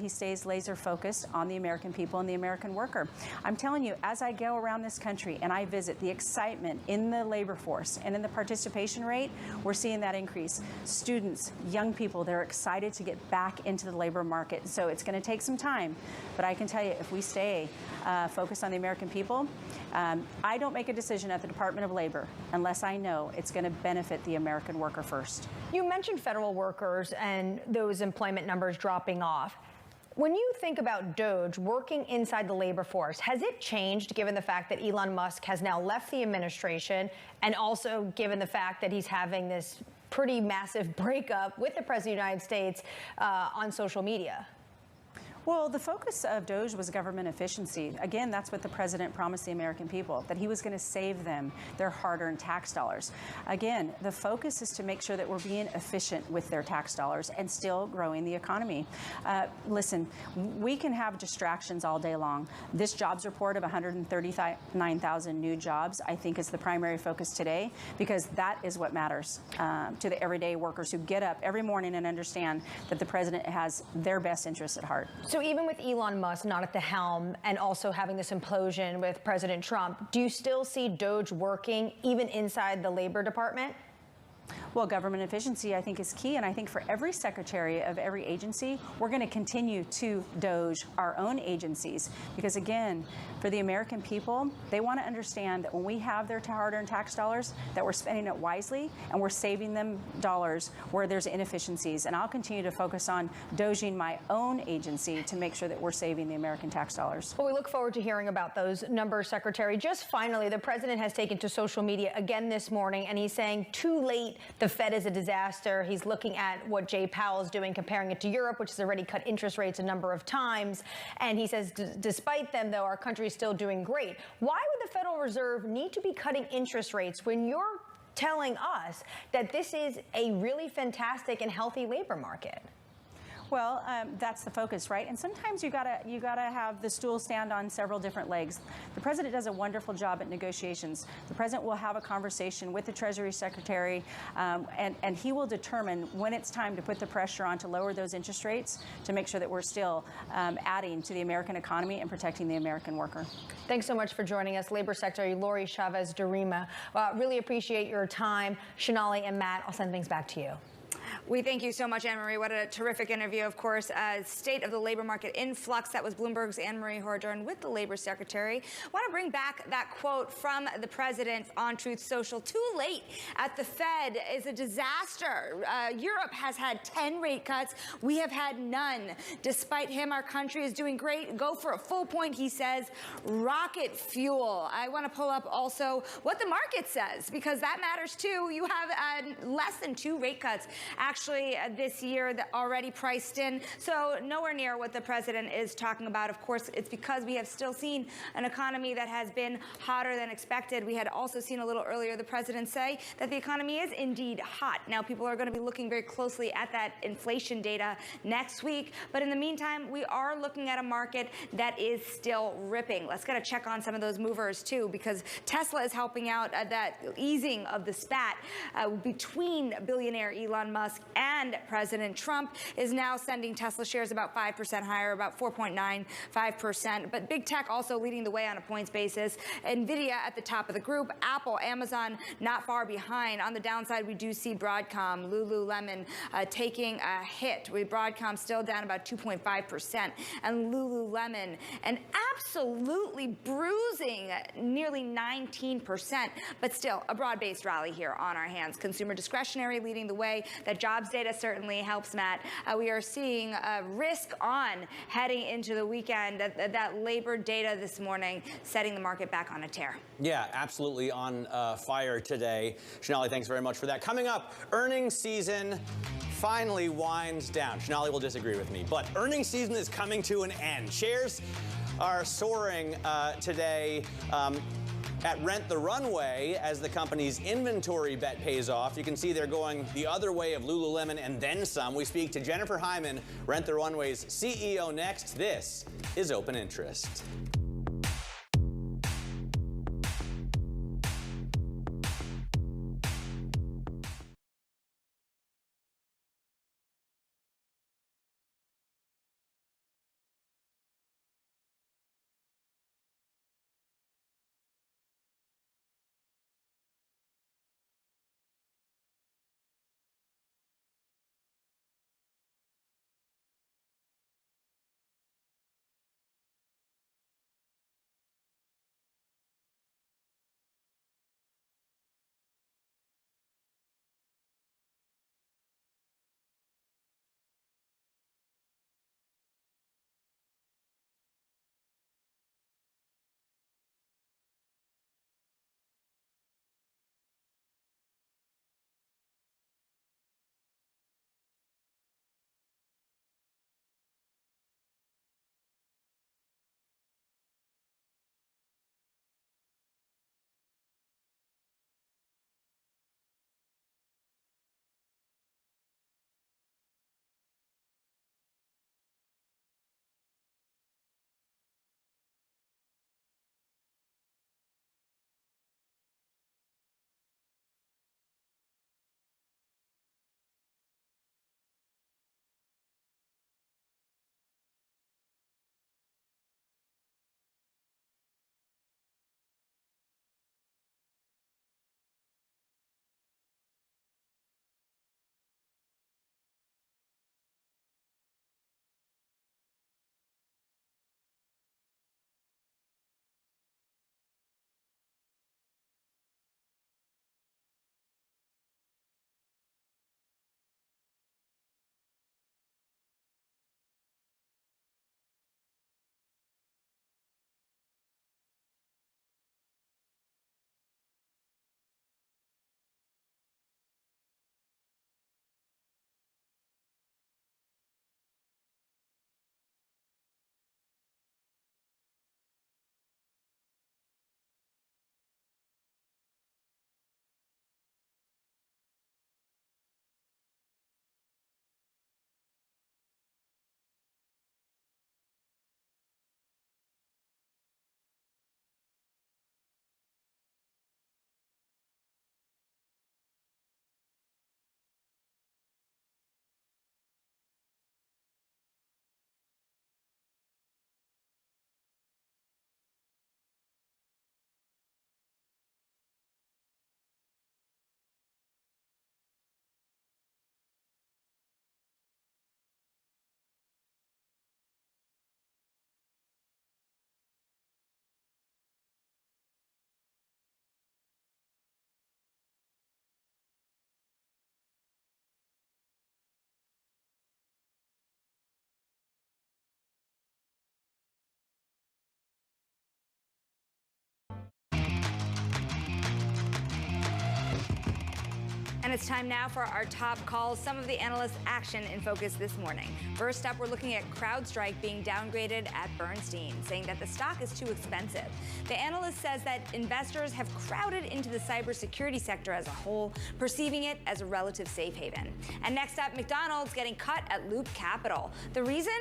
he stays laser focused on the American people and the American worker. I'm telling you, as I go around this country and I visit, the excitement in the labor force and in the participation rate, we're seeing that increase. Students, young people, they're excited to get back into the labor market. So it's going to take some time, but I can tell you, if we stay focused on the American people, I don't make a decision at the Department of Labor unless I know it's going to benefit the American worker first. You mentioned federal workers and those employment numbers dropping off. When you think about DOGE working inside the labor force, has it changed given the fact that Elon Musk has now left the administration, and also given the fact that he's having this pretty massive breakup with the President of the United States on social media? Well, the focus of DOGE was government efficiency. Again, that's what the president promised the American people, that he was going to save them their hard-earned tax dollars. Again, the focus is to make sure that we're being efficient with their tax dollars and still growing the economy. Listen, we can have distractions all day long. This jobs report of 139,000 new jobs, I think, is the primary focus today, because that is what matters to the everyday workers who get up every morning and understand that the president has their best interests at heart. So even with Elon Musk not at the helm and also having this implosion with President Trump, do you still see DOGE working even inside the Labor Department? Well, government efficiency, I think, is key. And I think for every secretary of every agency, we're going to continue to DOGE our own agencies. Because, again, for the American people, they want to understand that when we have their hard-earned tax dollars, that we're spending it wisely and we're saving them dollars where there's inefficiencies. And I'll continue to focus on DOGing my own agency to make sure that we're saving the American tax dollars. Well, we look forward to hearing about those numbers, Secretary. Just finally, the president has taken to social media again this morning, and he's saying too late, the Fed is a disaster. He's looking at what Jay Powell is doing, comparing it to Europe, which has already cut interest rates a number of times. And he says, despite them, though, our country is still doing great. Why would the Federal Reserve need to be cutting interest rates when you're telling us that this is a really fantastic and healthy labor market? Well, that's the focus, right? And sometimes you gotta have the stool stand on several different legs. The president does a wonderful job at negotiations. The president will have a conversation with the Treasury Secretary, and he will determine when it's time to put the pressure on to lower those interest rates to make sure that we're still adding to the American economy and protecting the American worker. Thanks so much for joining us, Labor Secretary Lori Chavez-Durima. Really appreciate your time. Shonali and Matt, I'll send things back to you. We thank you so much, Anne-Marie. What a terrific interview, of course. State of the labor market in flux. That was Bloomberg's Anne-Marie Horjourn with the Labor Secretary. I want to bring back that quote from the president on Truth Social. Too late at the Fed is a disaster. Europe has had 10 rate cuts. We have had none. Despite him, our country is doing great. Go for a full point, he says. Rocket fuel. I want to pull up also what the market says, because that matters too. You have less than 2 rate cuts actually this year that already priced in. So nowhere near what the president is talking about. Of course, it's because we have still seen an economy that has been hotter than expected. We had also seen a little earlier the president say that the economy is indeed hot. Now, people are going to be looking very closely at that inflation data next week. But in the meantime, we are looking at a market that is still ripping. Let's get a check on some of those movers, too, because Tesla is helping out that easing of the spat between billionaire Elon Musk and President Trump is now sending Tesla shares about 5% higher, about 4.95%. But big tech also leading the way on a points basis. NVIDIA at the top of the group. Apple, Amazon not far behind. On the downside, we do see Broadcom, Lululemon taking a hit, with Broadcom still down about 2.5%, and Lululemon and absolutely bruising nearly 19%, but still a broad-based rally here on our hands. Consumer discretionary leading the way. That jobs data certainly helps, Matt. We are seeing risk on heading into the weekend. That labor data this morning setting the market back on a tear. Yeah, absolutely on fire today. Shonali, thanks very much for that. Coming up, earnings season finally winds down. Shonali will disagree with me, but earnings season is coming to an end. Shares are soaring today. At Rent the Runway, as the company's inventory bet pays off. You can see they're going the other way of Lululemon and then some. We speak to Jennifer Hyman, Rent the Runway's CEO, next. This is Open Interest. And it's time now for our top calls. Some of the analysts' action in focus this morning. First up, we're looking at CrowdStrike being downgraded at Bernstein, saying that the stock is too expensive. The analyst says that investors have crowded into the cybersecurity sector as a whole, perceiving it as a relative safe haven. And next up, McDonald's getting cut at Loop Capital. The reason?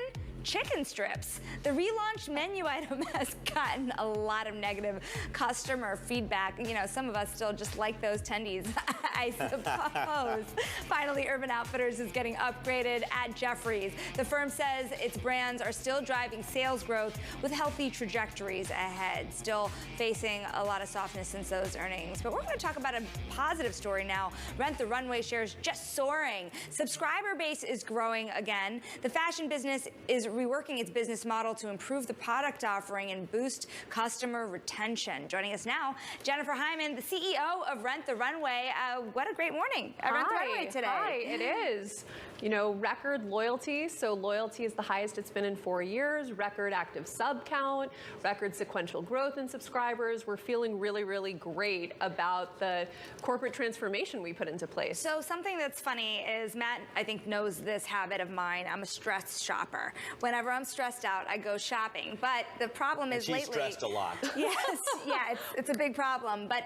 Chicken strips. The relaunched menu item has gotten a lot of negative customer feedback. You know, some of us still just like those tendies, I suppose. Finally, Urban Outfitters is getting upgraded at Jefferies. The firm says its brands are still driving sales growth with healthy trajectories ahead, still facing a lot of softness since those earnings. But we're going to talk about a positive story now. Rent the Runway shares just soaring. Subscriber base is growing again. The fashion business is reworking its business model to improve the product offering and boost customer retention. Joining us now, Jennifer Hyman, the CEO of Rent the Runway. What a great morning at Rent the Runway today. Hi, it is. You know, record loyalty. So loyalty is the highest it's been in 4 years. Record active sub count, record sequential growth in subscribers. We're feeling really, really great about the corporate transformation we put into place. So something that's funny is Matt, I think, knows this habit of mine. I'm a stressed shopper. Whenever I'm stressed out, I go shopping. But the problem is she's lately. stressed a lot. Yes, yeah, it's a big problem. But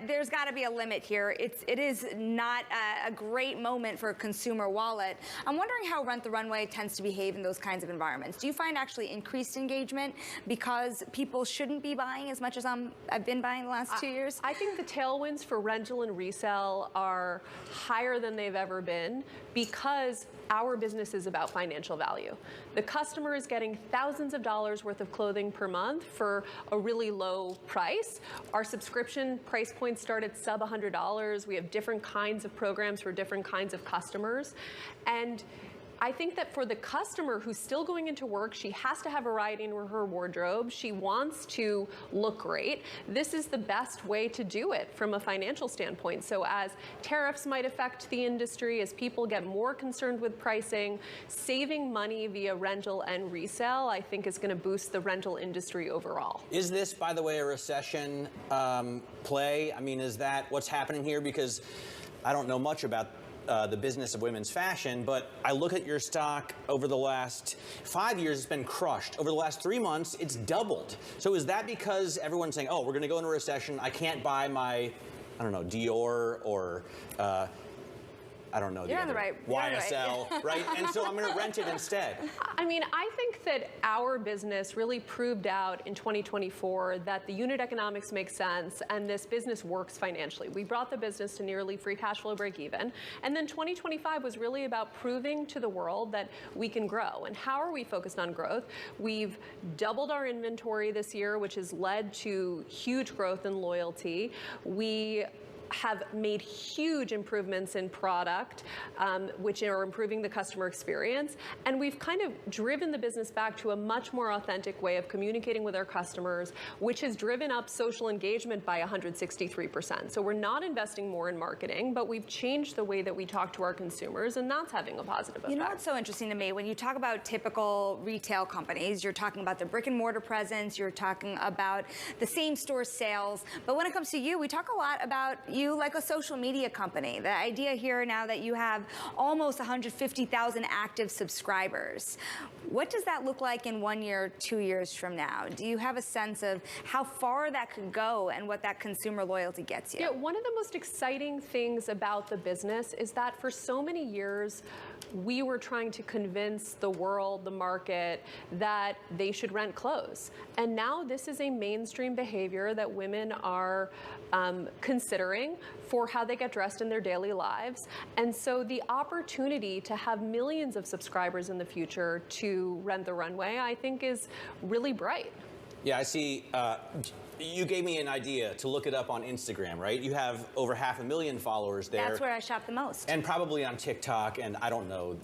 there's got to be a limit here. It is not a great moment for a consumer wallet. I'm wondering how Rent the Runway tends to behave in those kinds of environments. Do you find actually increased engagement because people shouldn't be buying as much as I've been buying the last 2 years? I think the tailwinds for rental and resale are higher than they've ever been because our business is about financial value. The customer is getting thousands of dollars worth of clothing per month for a really low price. Our subscription price points start at sub $100. We have different kinds of programs for different kinds of customers. And I think that for the customer who's still going into work, she has to have variety in her wardrobe. She wants to look great. This is the best way to do it from a financial standpoint. So as tariffs might affect the industry, as people get more concerned with pricing, saving money via rental and resale, I think is going to boost the rental industry overall. Is this, by the way, a recession play? I mean, is that what's happening here? Because I don't know much about the business of women's fashion, but I look at your stock over the last 5 years, it's been crushed. Over the last 3 months, it's doubled. So is that because everyone's saying, oh, we're going to go into a recession, I can't buy my, I don't know, Dior or I don't know, You're on the right. YSL, right? And so I'm going to rent it instead. I mean, I think that our business really proved out in 2024 that the unit economics make sense and this business works financially. We brought the business to nearly free cash flow break even. And then 2025 was really about proving to the world that we can grow. And how are we focused on growth? We've doubled our inventory this year, which has led to huge growth in loyalty. We have made huge improvements in product, which are improving the customer experience. And we've kind of driven the business back to a much more authentic way of communicating with our customers, which has driven up social engagement by 163%. So we're not investing more in marketing, but we've changed the way that we talk to our consumers, and that's having a positive effect. You know what's so interesting to me? When you talk about typical retail companies, you're talking about the brick and mortar presence, you're talking about the same store sales. But when it comes to you, we talk a lot about you like a social media company. The idea here now that you have almost 150,000 active subscribers. What does that look like in 1 year, 2 years from now? Do you have a sense of how far that could go and what that consumer loyalty gets you? Yeah, one of the most exciting things about the business is that for so many years, we were trying to convince the world, the market, that they should rent clothes. And now this is a mainstream behavior that women are considering for how they get dressed in their daily lives. And so the opportunity to have millions of subscribers in the future to Rent the Runway, I think, is really bright. Yeah, I see. You gave me an idea to look it up on Instagram, right? You have over 500,000 followers there. That's where I shop the most. And probably on TikTok, and I don't know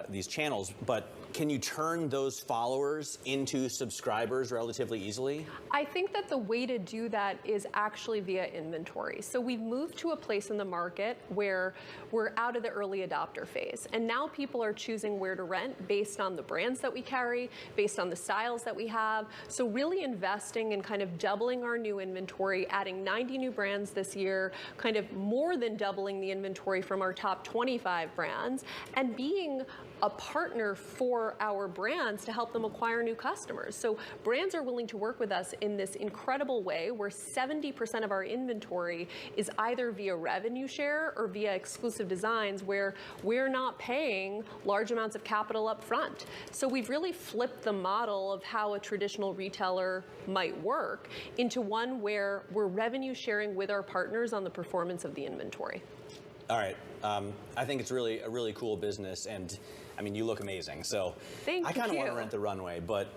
these channels, but can you turn those followers into subscribers relatively easily? I think that the way to do that is actually via inventory. So we've moved to a place in the market where we're out of the early adopter phase. And now people are choosing where to rent based on the brands that we carry, based on the styles that we have. So really investing in kind of doubling our new inventory, adding 90 new brands this year, kind of more than doubling the inventory from our top 25 brands, and being a partner for our brands to help them acquire new customers. So brands are willing to work with us in this incredible way where 70% of our inventory is either via revenue share or via exclusive designs where we're not paying large amounts of capital up front. So we've really flipped the model of how a traditional retailer might work into one where we're revenue sharing with our partners on the performance of the inventory. All right. I think it's really a really cool business, and I mean, you look amazing. So Thank I kind of you. want to rent the runway, but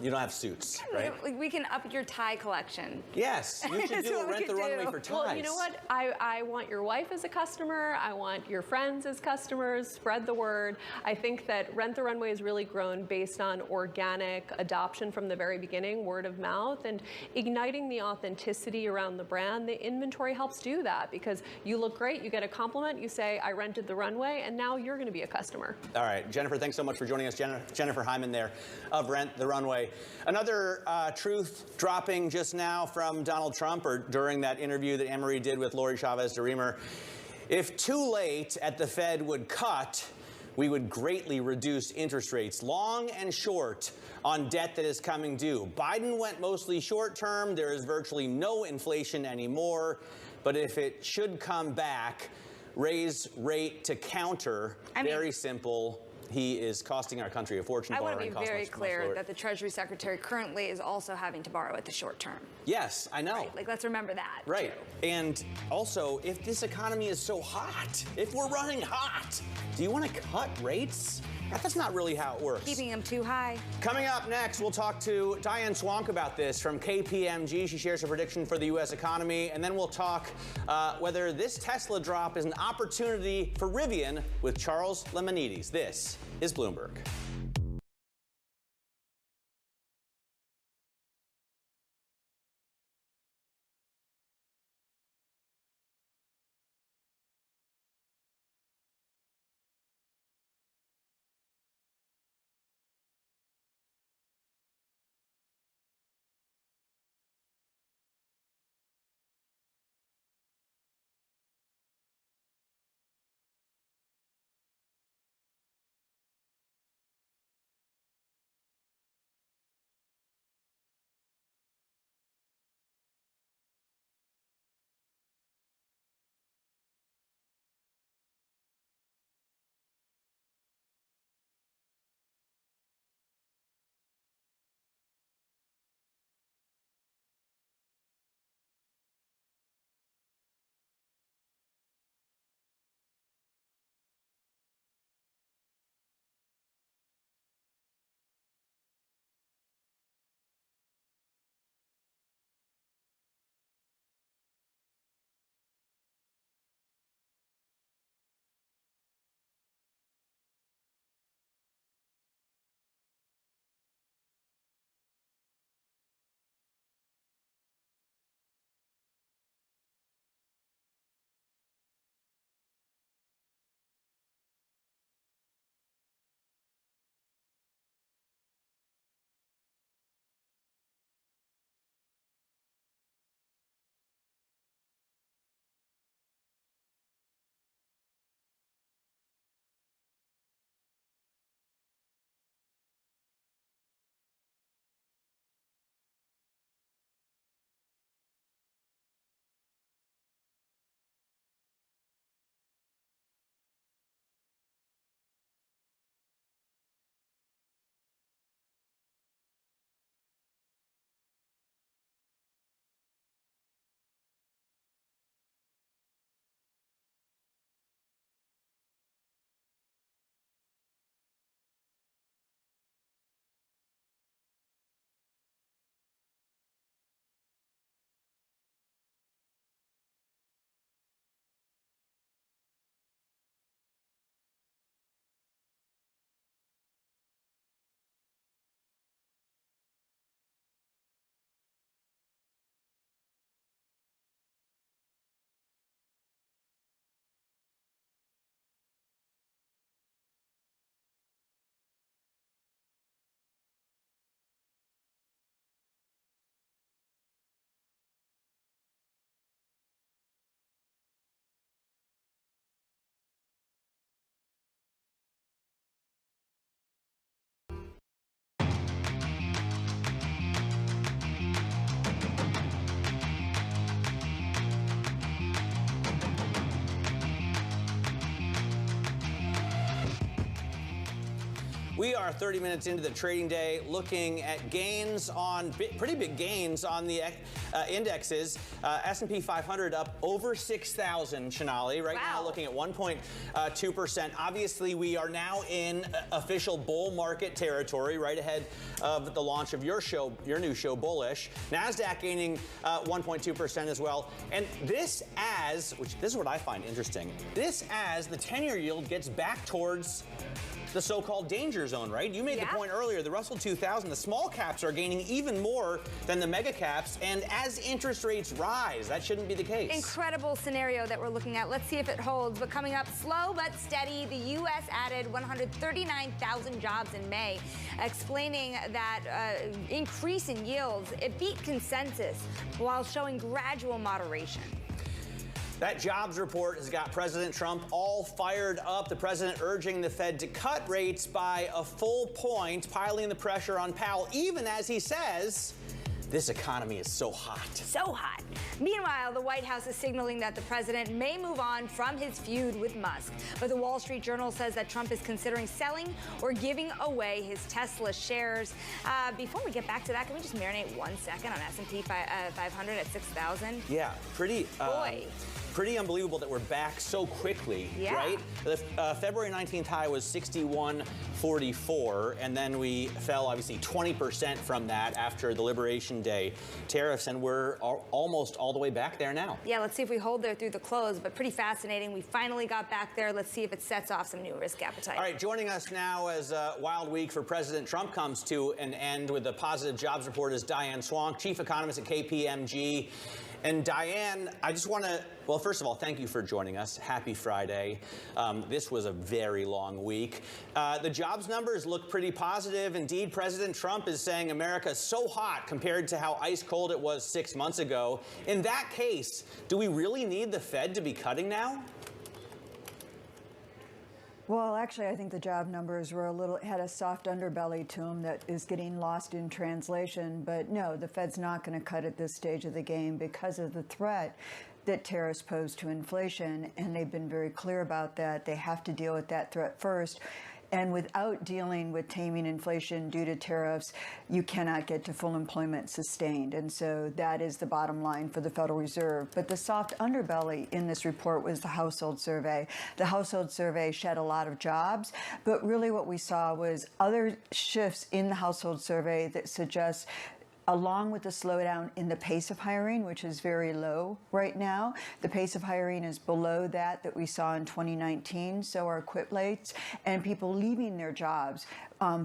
you don't have suits, right? We can up your tie collection. Yes, you should do a rent the runway for ties. Well, you know what? I want your wife as a customer. I want your friends as customers. Spread the word. I think that Rent the Runway has really grown based on organic adoption from the very beginning, word of mouth, and igniting the authenticity around the brand. The inventory helps do that because you look great, you get a compliment, you say, I rented the runway, and now you're going to be a customer. All right, Jennifer, thanks so much for joining us. Jennifer Hyman there of Rent the Runway. Another truth dropping just now from Donald Trump, or during that interview that Anne-Marie did with Lori Chavez-DeRemer. If too late at the Fed would cut, we would greatly reduce interest rates, long and short, on debt that is coming due. Biden went mostly short term. There is virtually no inflation anymore. But if it should come back, raise rate to counter. Very simple. He is costing our country a fortune. I want to be very clear that the Treasury Secretary currently is also having to borrow at the short term. Yes, I know. Right. Like, let's remember that. Right. Too. And also, if this economy is so hot, if we're running hot, do you want to cut rates? That's not really how it works. Keeping them too high. Coming up next, we'll talk to Diane Swank about this from KPMG. She shares her prediction for the U.S. economy. And then we'll talk whether this Tesla drop is an opportunity for Rivian with Charles Lemonides. This is Bloomberg. We are 30 minutes into the trading day, looking at gains on pretty big gains on the indexes. S&P 500 up over 6,000, Shanali. Right now, looking at 1.2%. Obviously, we are now in official bull market territory, right ahead of the launch of your new show, Bullish. Nasdaq gaining 1.2% as well. And this is what I find interesting. This as the 10-year yield gets back towards the so-called danger zone, right? You made the point earlier, the Russell 2000, the small caps are gaining even more than the mega caps, and as interest rates rise, that shouldn't be the case. Incredible scenario that we're looking at. Let's see if it holds. But coming up, slow but steady, the U.S. added 139,000 jobs in May, explaining that increase in yields, it beat consensus while showing gradual moderation. That jobs report has got President Trump all fired up. The president urging the Fed to cut rates by a full point, piling the pressure on Powell, even as he says this economy is so hot. So hot. Meanwhile, the White House is signaling that the president may move on from his feud with Musk. But the Wall Street Journal says that Trump is considering selling or giving away his Tesla shares. Before we get back to that, can we just marinate 1 second on S&P 500 at 6,000? Yeah, pretty unbelievable that we're back so quickly, right? The February 19th high was 61.44, and then we fell, obviously, 20% from that after the Liberation Day tariffs, and we're almost all the way back there now. Yeah, let's see if we hold there through the close, but pretty fascinating. We finally got back there. Let's see if it sets off some new risk appetite. All right, joining us now as a wild week for President Trump comes to an end with a positive jobs report is Diane Swonk, chief economist at KPMG. And Diane, I just want to, well, first of all, thank you for joining us. Happy Friday. This was a very long week. The jobs numbers look pretty positive. Indeed, President Trump is saying America is so hot compared to how ice cold it was 6 months ago. In that case, do we really need the Fed to be cutting now? Well, actually, I think the job numbers were had a soft underbelly to them that is getting lost in translation. But no, the Fed's not going to cut at this stage of the game because of the threat that tariffs pose to inflation. And they've been very clear about that. They have to deal with that threat first. And without dealing with taming inflation due to tariffs, you cannot get to full employment sustained. And so that is the bottom line for the Federal Reserve. But the soft underbelly in this report was the household survey. The household survey shed a lot of jobs, but really what we saw was other shifts in the household survey that suggest, along with the slowdown in the pace of hiring, which is very low right now. The pace of hiring is below that we saw in 2019. So our quit rates and people leaving their jobs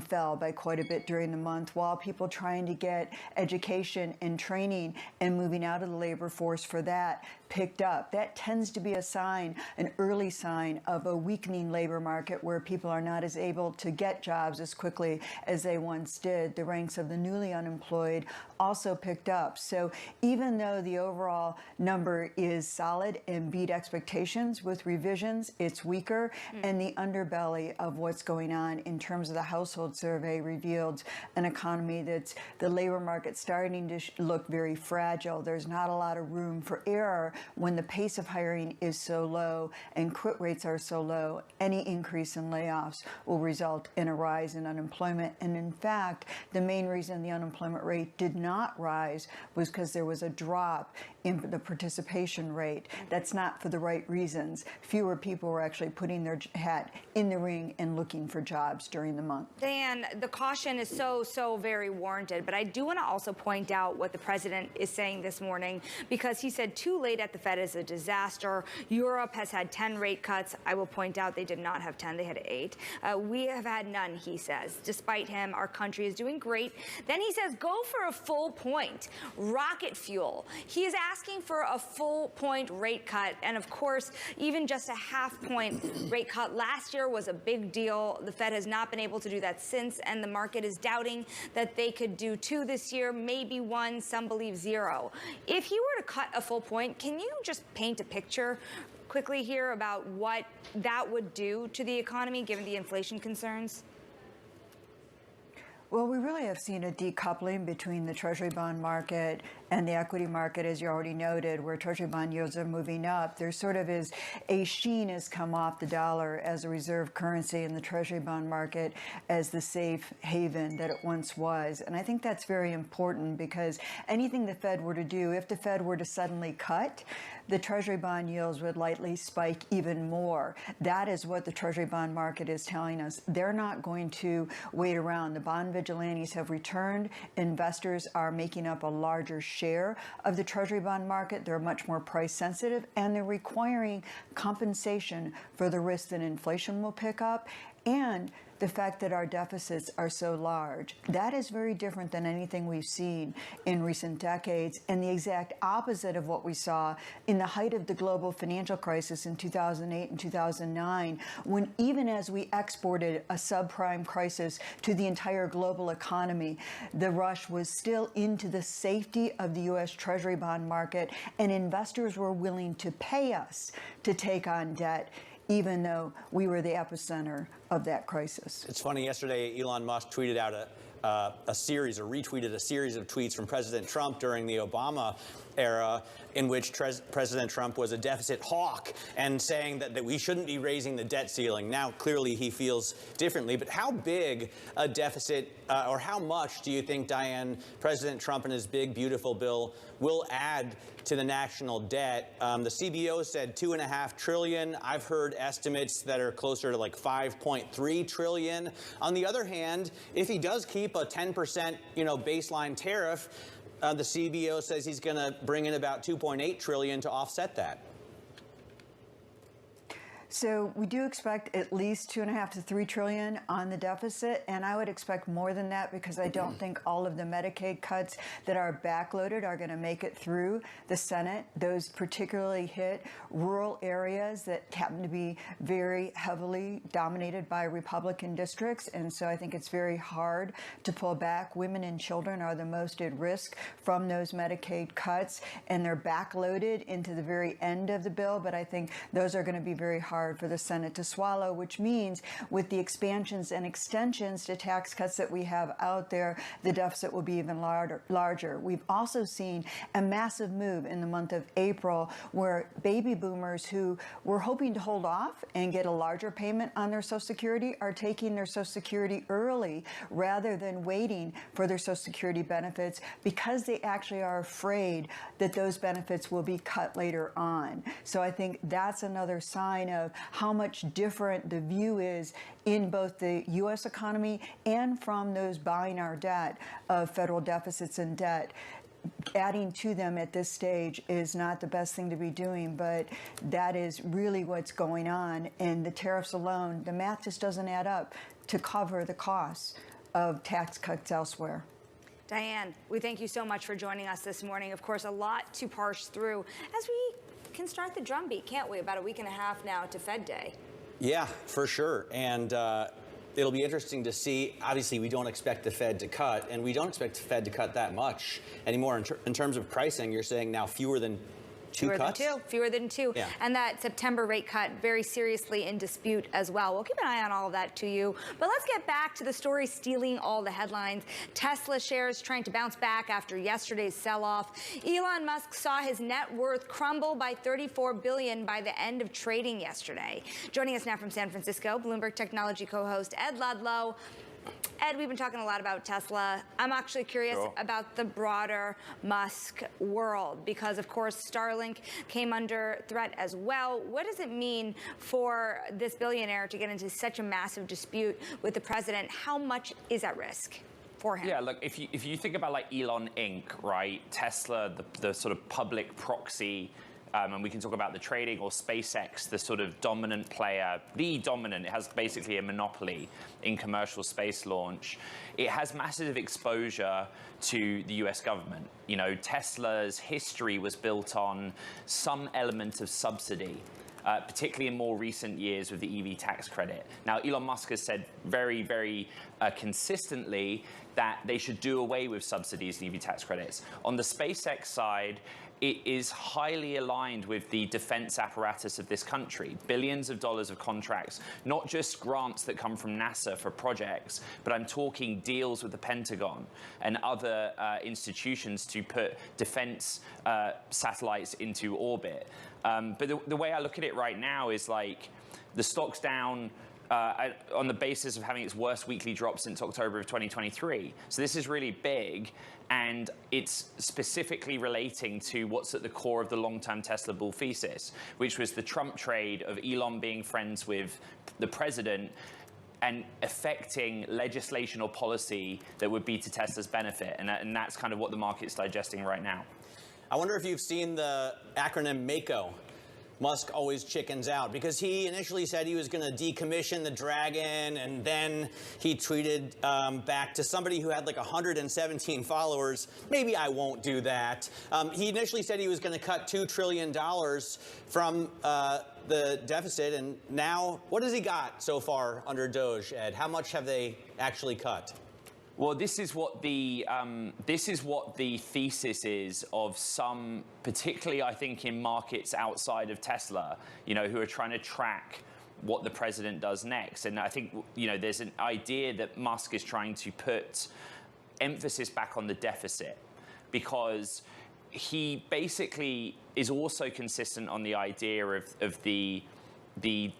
fell by quite a bit during the month, while people trying to get education and training and moving out of the labor force for that picked up. That tends to be a sign, an early sign of a weakening labor market where people are not as able to get jobs as quickly as they once did. The ranks of the newly unemployed also picked up. So even though the overall number is solid and beat expectations with revisions, it's weaker. And the underbelly of what's going on in terms of the household survey revealed an economy that's the labor market starting to look very fragile. There's not a lot of room for error when the pace of hiring is so low and quit rates are so low. Any increase in layoffs will result in a rise in unemployment. And in fact, the main reason the unemployment rate did not rise was because there was a drop in the participation rate. That's not for the right reasons. Fewer people were actually putting their hat in the ring and looking for jobs during the month. Dan, the caution is so very warranted, but I do want to also point out what the president is saying this morning, because he said too late at the Fed is a disaster. Europe has had 10 rate cuts. I will point out they did not have 10, they had 8. We have had none, he says. Despite him, our country is doing great. Then he says, go for a full point. Rocket fuel. He is asking for a full point rate cut. And of course, even just a half point rate cut last year was a big deal. The Fed has not been able to do that since, and the market is doubting that they could do 2 this year, maybe 1, some believe 0. If he were to cut a full point, can you just paint a picture quickly here about what that would do to the economy given the inflation concerns? Well, we really have seen a decoupling between the Treasury bond market and the equity market, as you already noted, where Treasury bond yields are moving up. There sort of is a sheen has come off the dollar as a reserve currency in the Treasury bond market as the safe haven that it once was. And I think that's very important because anything the Fed were to do, if the Fed were to suddenly cut, the Treasury bond yields would likely spike even more. That is what the Treasury bond market is telling us. They're not going to wait around. The bond vigilantes have returned. Investors are making up a larger share of the Treasury bond market. They're much more price sensitive, and they're requiring compensation for the risk that inflation will pick up and the fact that our deficits are so large. That is very different than anything we've seen in recent decades, and the exact opposite of what we saw in the height of the global financial crisis in 2008 and 2009, when even as we exported a subprime crisis to the entire global economy, the rush was still into the safety of the U.S. Treasury bond market, and investors were willing to pay us to take on debt, even though we were the epicenter of that crisis. It's funny, yesterday Elon Musk tweeted out retweeted a series of tweets from President Trump during the Obama era in which President Trump was a deficit hawk and saying that we shouldn't be raising the debt ceiling. Now, clearly he feels differently, but how big a deficit or how much do you think, Diane, President Trump and his big, beautiful bill will add to the national debt? The CBO said $2.5 trillion. I've heard estimates that are closer to like $5.3 trillion. On the other hand, if he does keep a 10% baseline tariff, the CBO says he's going to bring in about $2.8 trillion to offset that. So we do expect at least $2.5 to $3 trillion on the deficit, and I would expect more than that because I don't think all of the Medicaid cuts that are backloaded are going to make it through the Senate. Those particularly hit rural areas that happen to be very heavily dominated by Republican districts, and so I think it's very hard to pull back. Women and children are the most at risk from those Medicaid cuts, and they're backloaded into the very end of the bill, but I think those are going to be very hard for the Senate to swallow, which means with the expansions and extensions to tax cuts that we have out there, the deficit will be even larger. We've also seen a massive move in the month of April where baby boomers who were hoping to hold off and get a larger payment on their Social Security are taking their Social Security early rather than waiting for their Social Security benefits because they actually are afraid that those benefits will be cut later on. So I think that's another sign of how much different the view is in both the U.S. economy and from those buying our debt of federal deficits and debt. Adding to them at this stage is not the best thing to be doing, but that is really what's going on. And the tariffs alone, the math just doesn't add up to cover the costs of tax cuts elsewhere. Diane, we thank you so much for joining us this morning. Of course, a lot to parse through as we can start the drumbeat, can't we? About a week and a half now to Fed Day. Yeah, for sure. And it'll be interesting to see. Obviously, we don't expect the Fed to cut, and we don't expect the Fed to cut that much anymore. In terms of pricing, you're saying now fewer than two cuts? Fewer than two. Yeah. And that September rate cut very seriously in dispute as well. We'll keep an eye on all of that to you. But let's get back to the story stealing all the headlines. Tesla shares trying to bounce back after yesterday's sell-off. Elon Musk saw his net worth crumble by $34 billion by the end of trading yesterday. Joining us now from San Francisco, Bloomberg Technology co-host Ed Ludlow. Ed, we've been talking a lot about Tesla. I'm actually curious about the broader Musk world because, of course, Starlink came under threat as well. What does it mean for this billionaire to get into such a massive dispute with the president? How much is at risk for him? Yeah, look, if you think about like Elon Inc., right, Tesla, the sort of public proxy, and we can talk about the trading, or SpaceX, the sort of dominant player, it has basically a monopoly in commercial space launch. It has massive exposure to the US government. You know, Tesla's history was built on some element of subsidy. Particularly in more recent years with the EV tax credit. Now, Elon Musk has said very, very consistently that they should do away with subsidies and EV tax credits. On the SpaceX side, it is highly aligned with the defense apparatus of this country. Billions of dollars of contracts, not just grants that come from NASA for projects, but I'm talking deals with the Pentagon and other institutions to put defense satellites into orbit. But the way I look at it right now is like the stock's down on the basis of having its worst weekly drop since October of 2023. So this is really big, and it's specifically relating to what's at the core of the long-term Tesla bull thesis, which was the Trump trade of Elon being friends with the president and affecting legislation or policy that would be to Tesla's benefit. And that's kind of what the market's digesting right now. I wonder if you've seen the acronym MAKO. Musk always chickens out, because he initially said he was going to decommission the Dragon, and then he tweeted back to somebody who had like 117 followers, maybe I won't do that. He initially said he was going to cut $2 trillion from the deficit, and now what has he got so far under Doge, Ed? How much have they actually cut? Well, this is what the thesis is of some, particularly I think in markets outside of Tesla, who are trying to track what the president does next. And I think, there's an idea that Musk is trying to put emphasis back on the deficit, because he basically is also consistent on the idea of the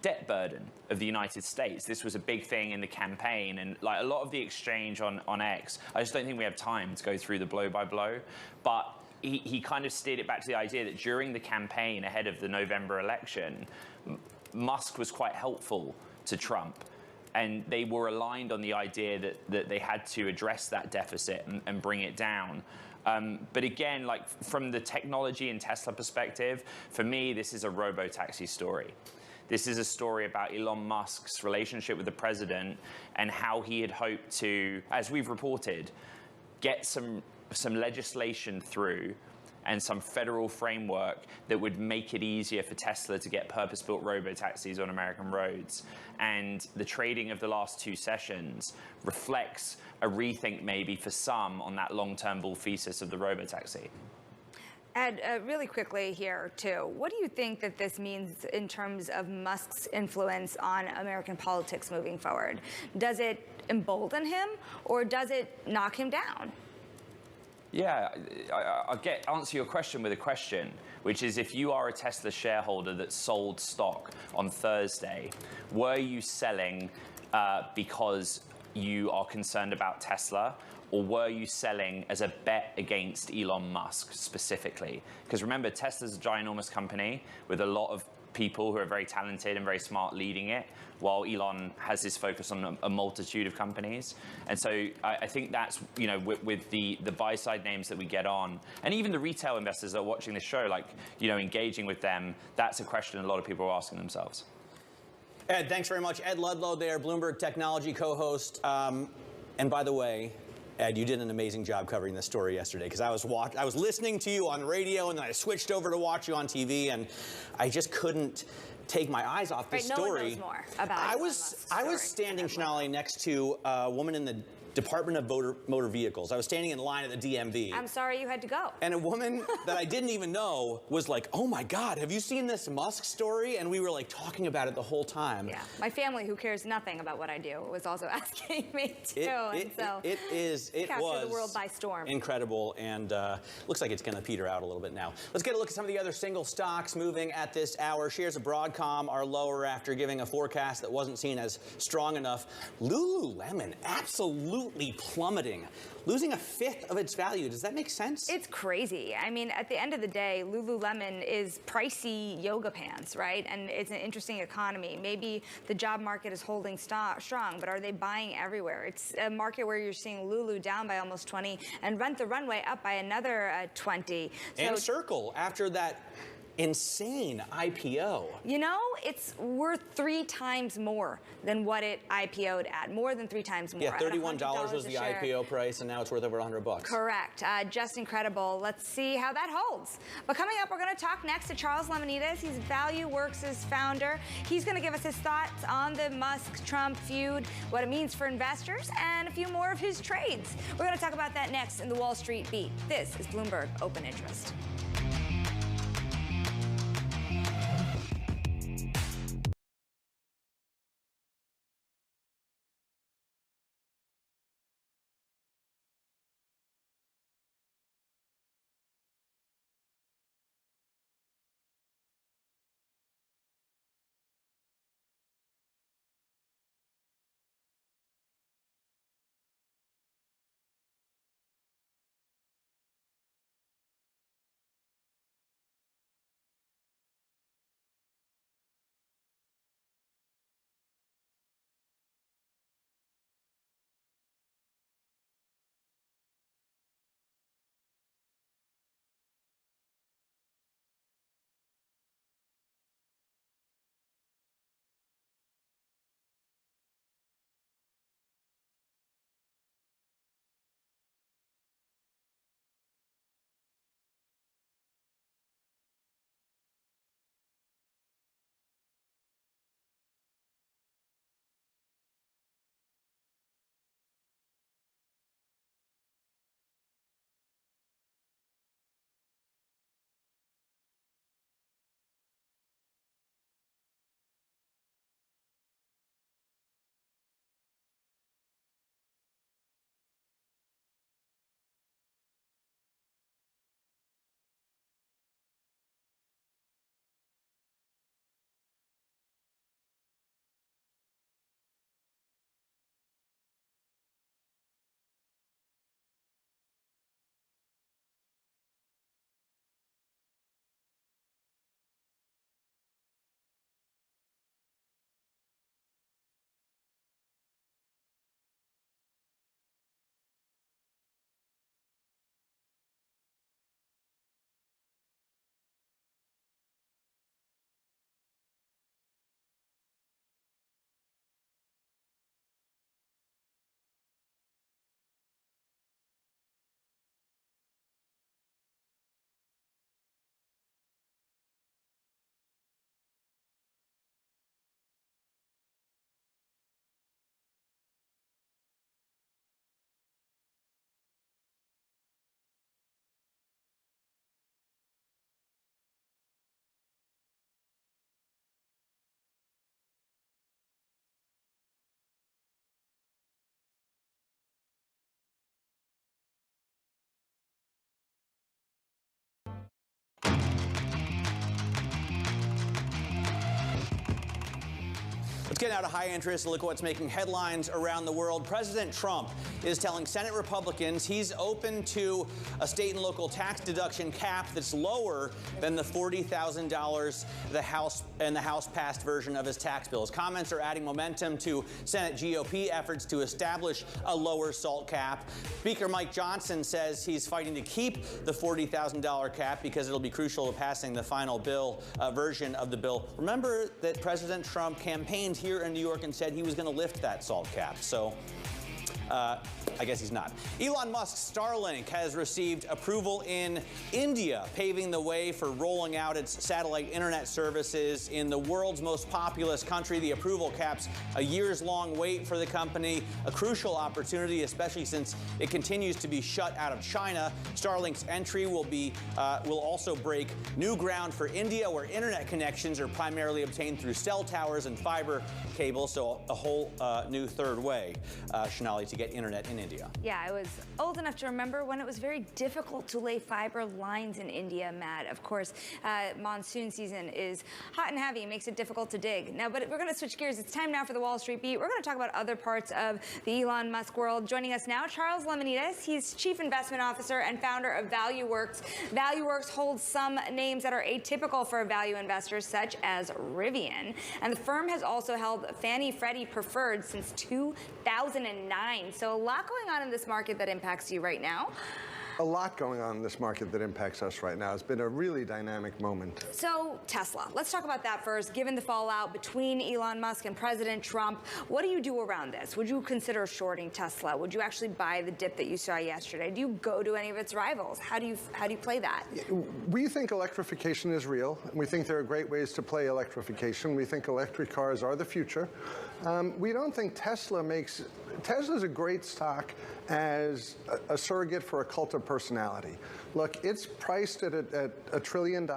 debt burden of the United States. This was a big thing in the campaign, and like a lot of the exchange on X, I just don't think we have time to go through the blow by blow, but he kind of steered it back to the idea that during the campaign ahead of the November election, Musk was quite helpful to Trump, and they were aligned on the idea that they had to address that deficit and bring it down. But again, like from the technology and Tesla perspective, for me, this is a robo-taxi story. This is a story about Elon Musk's relationship with the president and how he had hoped to, as we've reported, get some legislation through and some federal framework that would make it easier for Tesla to get purpose-built robo-taxis on American roads. And the trading of the last two sessions reflects a rethink maybe for some on that long-term bull thesis of the robo-taxi. Ed, really quickly here, too, what do you think that this means in terms of Musk's influence on American politics moving forward? Does it embolden him, or does it knock him down? Yeah, I'll answer your question with a question, which is, if you are a Tesla shareholder that sold stock on Thursday, were you selling because you are concerned about Tesla, or were you selling as a bet against Elon Musk specifically? Because remember, Tesla's a ginormous company with a lot of people who are very talented and very smart leading it, while Elon has his focus on a multitude of companies. And so I think that's, with the buy-side names that we get on, and even the retail investors that are watching the show, like, engaging with them, that's a question a lot of people are asking themselves. Ed, thanks very much. Ed Ludlow there, Bloomberg Technology co-host. And by the way, Ed, you did an amazing job covering this story yesterday, because I was listening to you on radio, and then I switched over to watch you on TV, and I just couldn't take my eyes off this story. No one knows more about it. I was standing, Shonali, next to a woman in the Department of Motor Vehicles. I was standing in line at the DMV. I'm sorry you had to go. And a woman that I didn't even know was like, "Oh my God, have you seen this Musk story?" And we were like talking about it the whole time. Yeah, my family, who cares nothing about what I do, was also asking me too. It was the world by storm. Incredible, and looks like it's going to peter out a little bit now. Let's get a look at some of the other single stocks moving at this hour. Shares of Broadcom are lower after giving a forecast that wasn't seen as strong enough. Lululemon, absolutely plummeting, losing a fifth of its value. Does that make sense? It's crazy. I mean, at the end of the day, Lululemon is pricey yoga pants, right? And it's an interesting economy. Maybe the job market is holding strong, but are they buying everywhere? It's a market where you're seeing Lulu down by almost 20 and Rent the Runway up by another 20. And Circle, after that insane IPO. You know, it's worth 3 times more than what it IPO'd at. More than 3 times more. Yeah, $31 was the IPO price, and now it's worth over $100. Correct. Just incredible. Let's see how that holds. But coming up, we're going to talk next to Charles Lemonides. He's ValueWorks' founder. He's going to give us his thoughts on the Musk-Trump feud, what it means for investors, and a few more of his trades. We're going to talk about that next in the Wall Street Beat. This is Bloomberg Open Interest. Let's get out of high interest and look at what's making headlines around the world. President Trump is telling Senate Republicans he's open to a state and local tax deduction cap that's lower than the $40,000 the House passed version of his tax bill. His comments are adding momentum to Senate GOP efforts to establish a lower SALT cap. Speaker Mike Johnson says he's fighting to keep the $40,000 cap because it'll be crucial to passing the final bill version of the bill. Remember that President Trump campaigned here in New York and said he was going to lift that SALT cap. So I guess he's not. Elon Musk's Starlink has received approval in India, paving the way for rolling out its satellite internet services in the world's most populous country. The approval caps a years-long wait for the company, a crucial opportunity, especially since it continues to be shut out of China. Starlink's entry will also break new ground for India, where internet connections are primarily obtained through cell towers and fiber cables, so a whole new third way, Shonali, to get internet in India. Yeah, I was old enough to remember when it was very difficult to lay fiber lines in India, Matt. Of course, monsoon season is hot and heavy, makes it difficult to dig. Now, but we're going to switch gears. It's time now for the Wall Street Beat. We're going to talk about other parts of the Elon Musk world. Joining us now, Charles Lemonides. He's Chief Investment Officer and founder of ValueWorks. ValueWorks holds some names that are atypical for value investors, such as Rivian. And the firm has also held Fannie Freddie preferred since 2009. So a lot going on in this market that impacts you right now. a lot going on in this market that impacts us right now. It's been a really dynamic moment. So Tesla, let's talk about that first. Given the fallout between Elon Musk and President Trump, what do you do around this? Would you consider shorting Tesla? Would you actually buy the dip that you saw yesterday? Do you go to any of its rivals? How do you play that? We think electrification is real. We think there are great ways to play electrification. We think electric cars are the future. We don't think Tesla's a great stock as a surrogate for a cult of personality. Look, it's priced at $1 trillion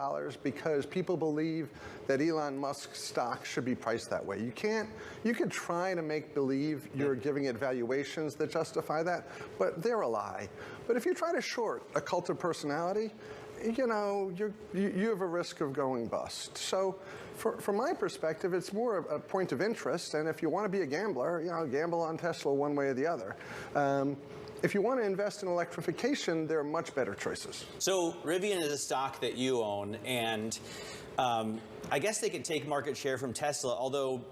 because people believe that Elon Musk's stock should be priced that way. You could try to make believe you're giving it valuations that justify that, but they're a lie. But if you try to short a cult of personality, you know, you have a risk of going bust. So from my perspective, it's more a point of interest. And if you want to be a gambler, you know, gamble on Tesla one way or the other. If you want to invest in electrification, there are much better choices. So Rivian is a stock that you own, and I guess they could take market share from Tesla, although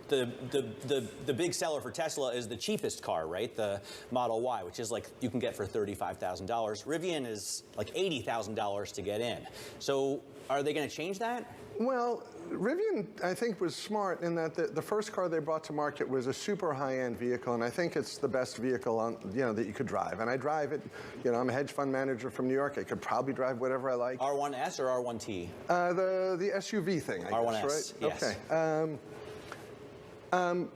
the big seller for Tesla is the cheapest car, right? The Model Y, which is like you can get for $35,000. Rivian is like $80,000 to get in. So are they going to change that? Well, Rivian, I think, was smart in that the first car they brought to market was a super high-end vehicle, and I think it's the best vehicle that you could drive. And I drive it. You know, I'm a hedge fund manager from New York. I could probably drive whatever I like. R1S or R1T? The SUV thing, I R1S, guess, right? Yes. Okay.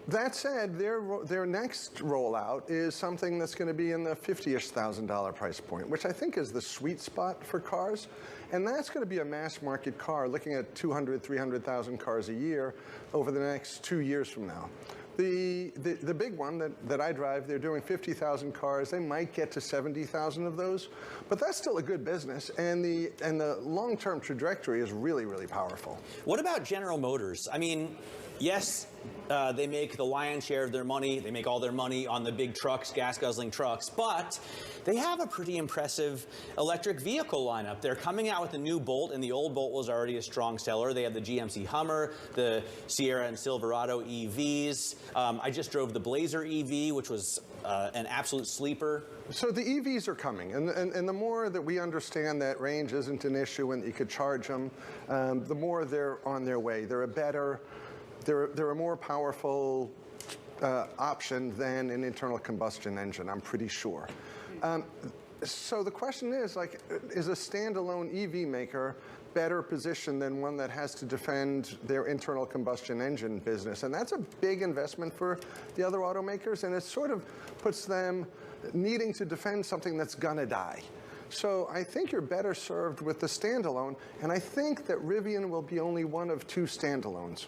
That said, their next rollout is something that's going to be in the $50,000 price point, which I think is the sweet spot for cars. And that's going to be a mass market car, looking at 200,000, 300,000 cars a year over the next 2 years from now. The big one that I drive, they're doing 50,000 cars. They might get to 70,000 of those, but that's still a good business. And the long-term trajectory is really, really powerful. What about General Motors? I mean, yes, they make the lion's share of their money. They make all their money on the big trucks, gas-guzzling trucks, but they have a pretty impressive electric vehicle lineup. They're coming out with a new Bolt, and the old Bolt was already a strong seller. They have the GMC Hummer, the Sierra and Silverado EVs. I just drove the Blazer EV, which was an absolute sleeper. So the EVs are coming, and the more that we understand that range isn't an issue and that you could charge them, the more they're on their way. They're a more powerful option than an internal combustion engine, I'm pretty sure. So the question is, like, is a standalone EV maker better positioned than one that has to defend their internal combustion engine business? And that's a big investment for the other automakers, and it sort of puts them needing to defend something that's gonna die. So I think you're better served with the standalone, and I think that Rivian will be only one of 2 standalones,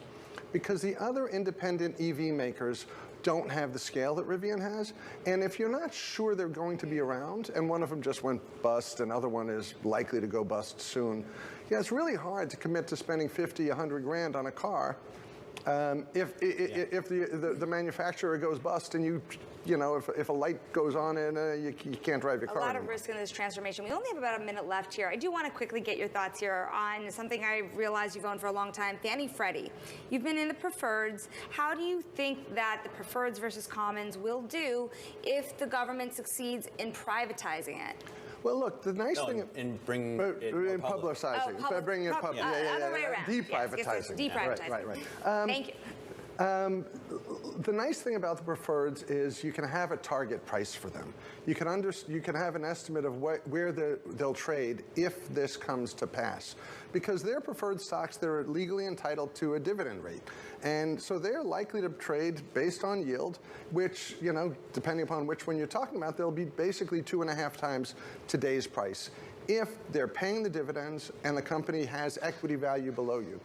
because the other independent EV makers don't have the scale that Rivian has. And if you're not sure they're going to be around, and one of them just went bust, another one is likely to go bust soon, yeah, it's really hard to commit to spending 50, 100 grand on a car if the manufacturer goes bust and you know, if a light goes on and you can't drive your car. A lot of risk in this transformation. We only have about a minute left here. I do want to quickly get your thoughts here on something I realize you've owned for a long time, Fannie Freddie. You've been in the preferreds. How do you think that the preferreds versus commons will do if the government succeeds in privatizing it? Well, look, the nice thing in bringing it in publicizing, bringing it public, other way around. Deprivatizing. Yes, deprivatizing. Right. Thank you. The nice thing about the preferreds is you can have a target price for them. You can have an estimate of where they'll trade if this comes to pass. Because they're preferred stocks, they're legally entitled to a dividend rate. And so they're likely to trade based on yield, which, you know, depending upon which one you're talking about, they'll be basically 2.5 times today's price if they're paying the dividends and the company has equity value below you.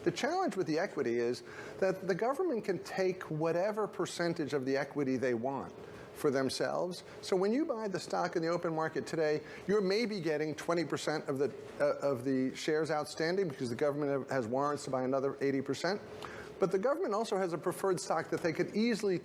The challenge with the equity is that the government can take whatever percentage of the equity they want for themselves. So when you buy the stock in the open market today, you're maybe getting 20% of the shares outstanding because the government has warrants to buy another 80%. But the government also has a preferred stock that they could easily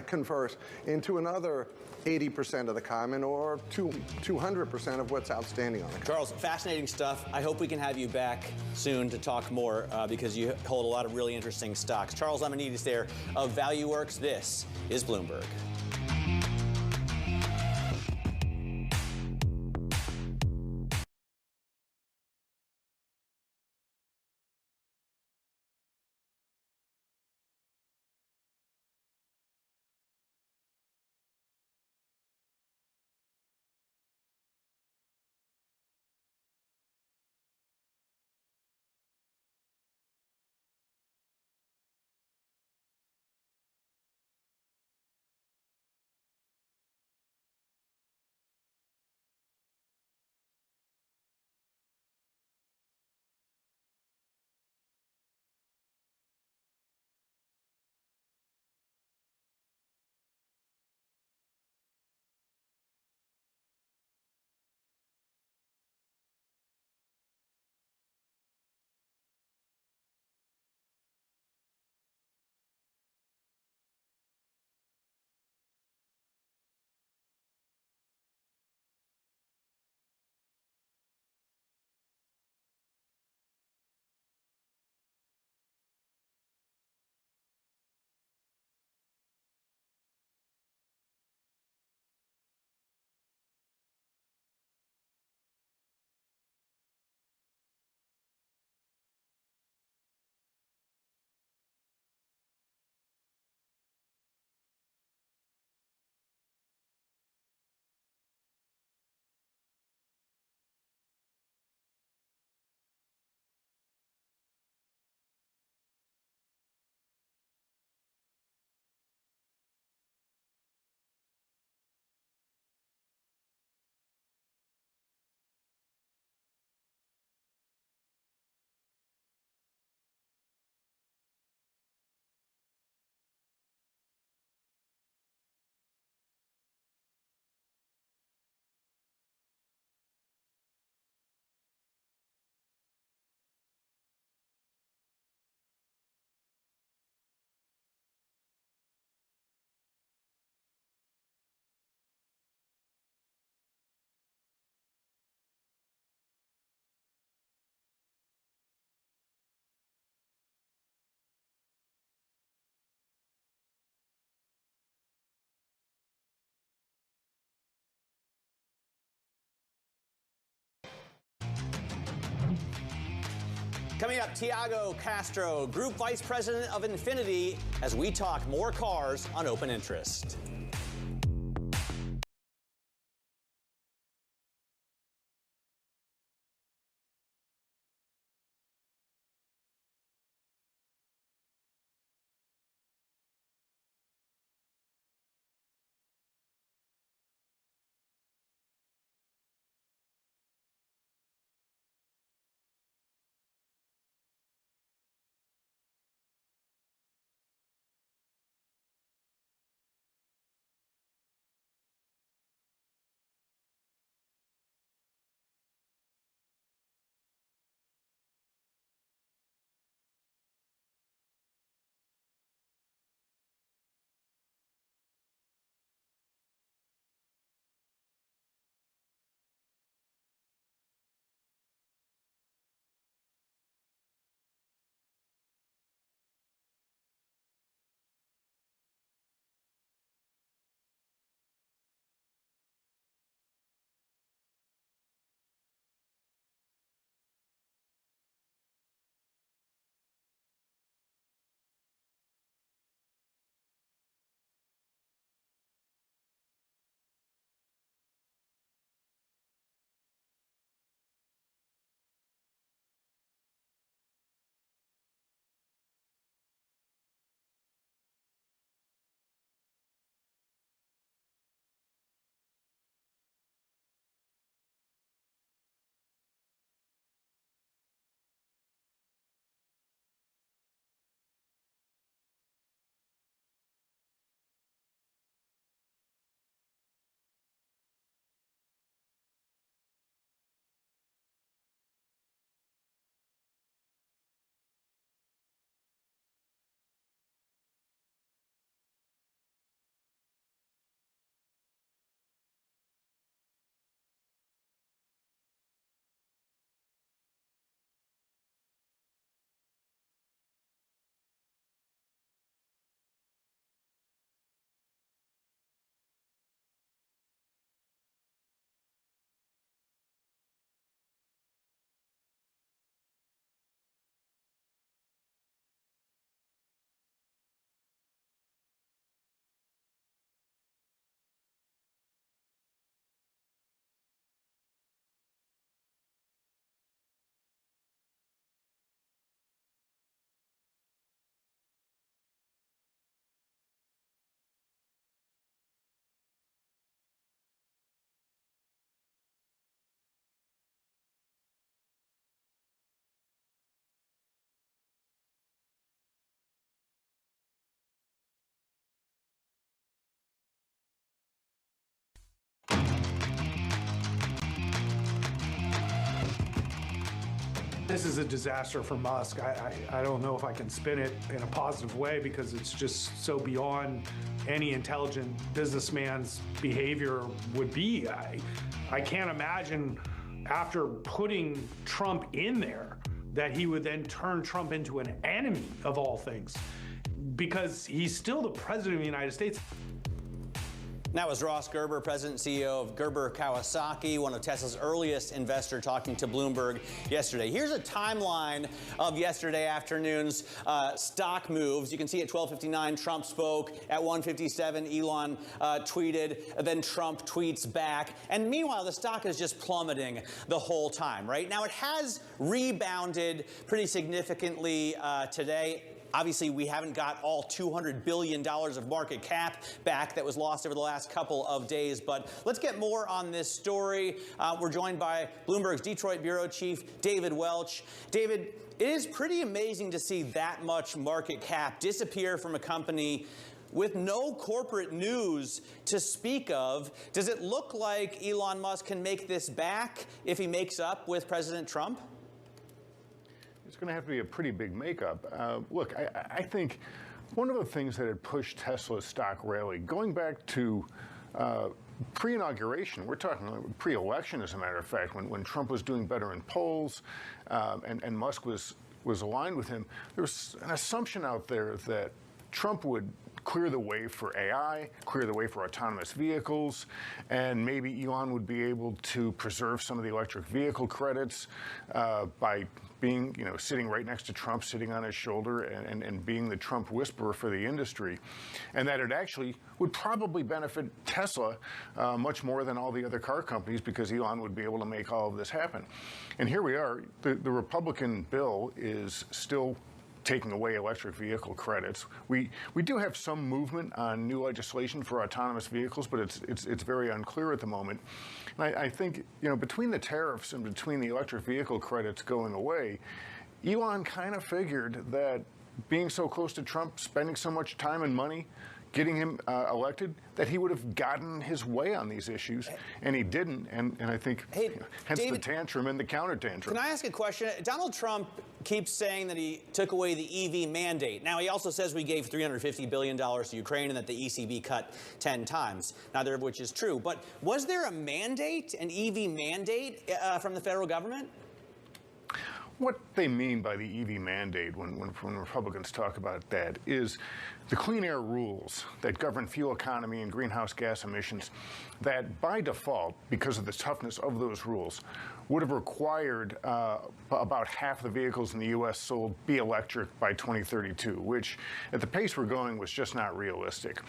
convert into another 80% of the common or 200% of what's outstanding on the common. Charles, fascinating stuff. I hope we can have you back soon to talk more because you hold a lot of really interesting stocks. Charles Lemonidis there of ValueWorks. This is Bloomberg. Coming up, Tiago Castro, Group Vice President of Infinity, as we talk more cars on Open Interest. This is a disaster for Musk. I don't know if I can spin it in a positive way because it's just so beyond any intelligent businessman's behavior would be. I can't imagine after putting Trump in there that he would then turn Trump into an enemy of all things because he's still the president of the United States. That was Ross Gerber, President and CEO of Gerber Kawasaki, one of Tesla's earliest investor, talking to Bloomberg yesterday. Here's a timeline of yesterday afternoon's stock moves. You can see at 12:59, Trump spoke. At 1:57, Elon tweeted. Then Trump tweets back. And meanwhile, the stock is just plummeting the whole time, right? Now, it has rebounded pretty significantly today. Obviously, we haven't got all $200 billion of market cap back that was lost over the last couple of days. But let's get more on this story. We're joined by Bloomberg's Detroit Bureau Chief, David Welch. David, it is pretty amazing to see that much market cap disappear from a company with no corporate news to speak of. Does it look like Elon Musk can make this back if he makes up with President Trump? It's going to have to be a pretty big makeup. Look, I think one of the things that had pushed Tesla's stock rally, going back to pre-inauguration, we're talking pre-election, as a matter of fact, when Trump was doing better in polls and Musk was aligned with him, there was an assumption out there that Trump would clear the way for AI, clear the way for autonomous vehicles, and maybe Elon would be able to preserve some of the electric vehicle credits by being, sitting right next to Trump, sitting on his shoulder, and being the Trump whisperer for the industry, and that it actually would probably benefit Tesla much more than all the other car companies, because Elon would be able to make all of this happen. And here we are. The Republican bill is still taking away electric vehicle credits. We do have some movement on new legislation for autonomous vehicles, but it's very unclear at the moment. And I think, between the tariffs and between the electric vehicle credits going away, Elon kind of figured that being so close to Trump, spending so much time and money, getting him elected, that he would have gotten his way on these issues, and he didn't. And I think, hence David, the tantrum and the counter tantrum. Can I ask a question? Donald Trump keeps saying that he took away the EV mandate. Now, he also says we gave $350 billion to Ukraine and that the ECB cut 10 times, neither of which is true. But was there a mandate, an EV mandate from the federal government? What they mean by the EV mandate when Republicans talk about that is the clean air rules that govern fuel economy and greenhouse gas emissions that by default, because of the toughness of those rules, would have required about half the vehicles in the U.S. sold be electric by 2032, which at the pace we're going was just not realistic.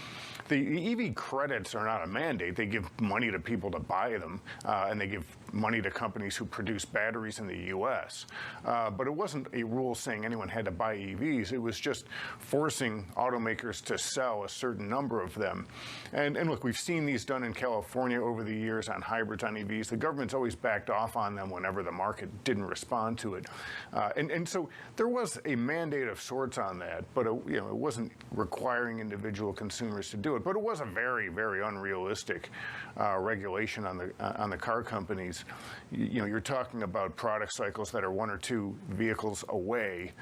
The EV credits are not a mandate. They give money to people to buy them, and they give money to companies who produce batteries in the U.S. But it wasn't a rule saying anyone had to buy EVs. It was just forcing automakers to sell a certain number of them. And look, we've seen these done in California over the years on hybrids, on EVs. The government's always backed off on them whenever the market didn't respond to it. And so there was a mandate of sorts on that, but it wasn't requiring individual consumers to do it. But it was a very, very unrealistic regulation on the car companies. You're talking about product cycles that are 1 or 2 vehicles away,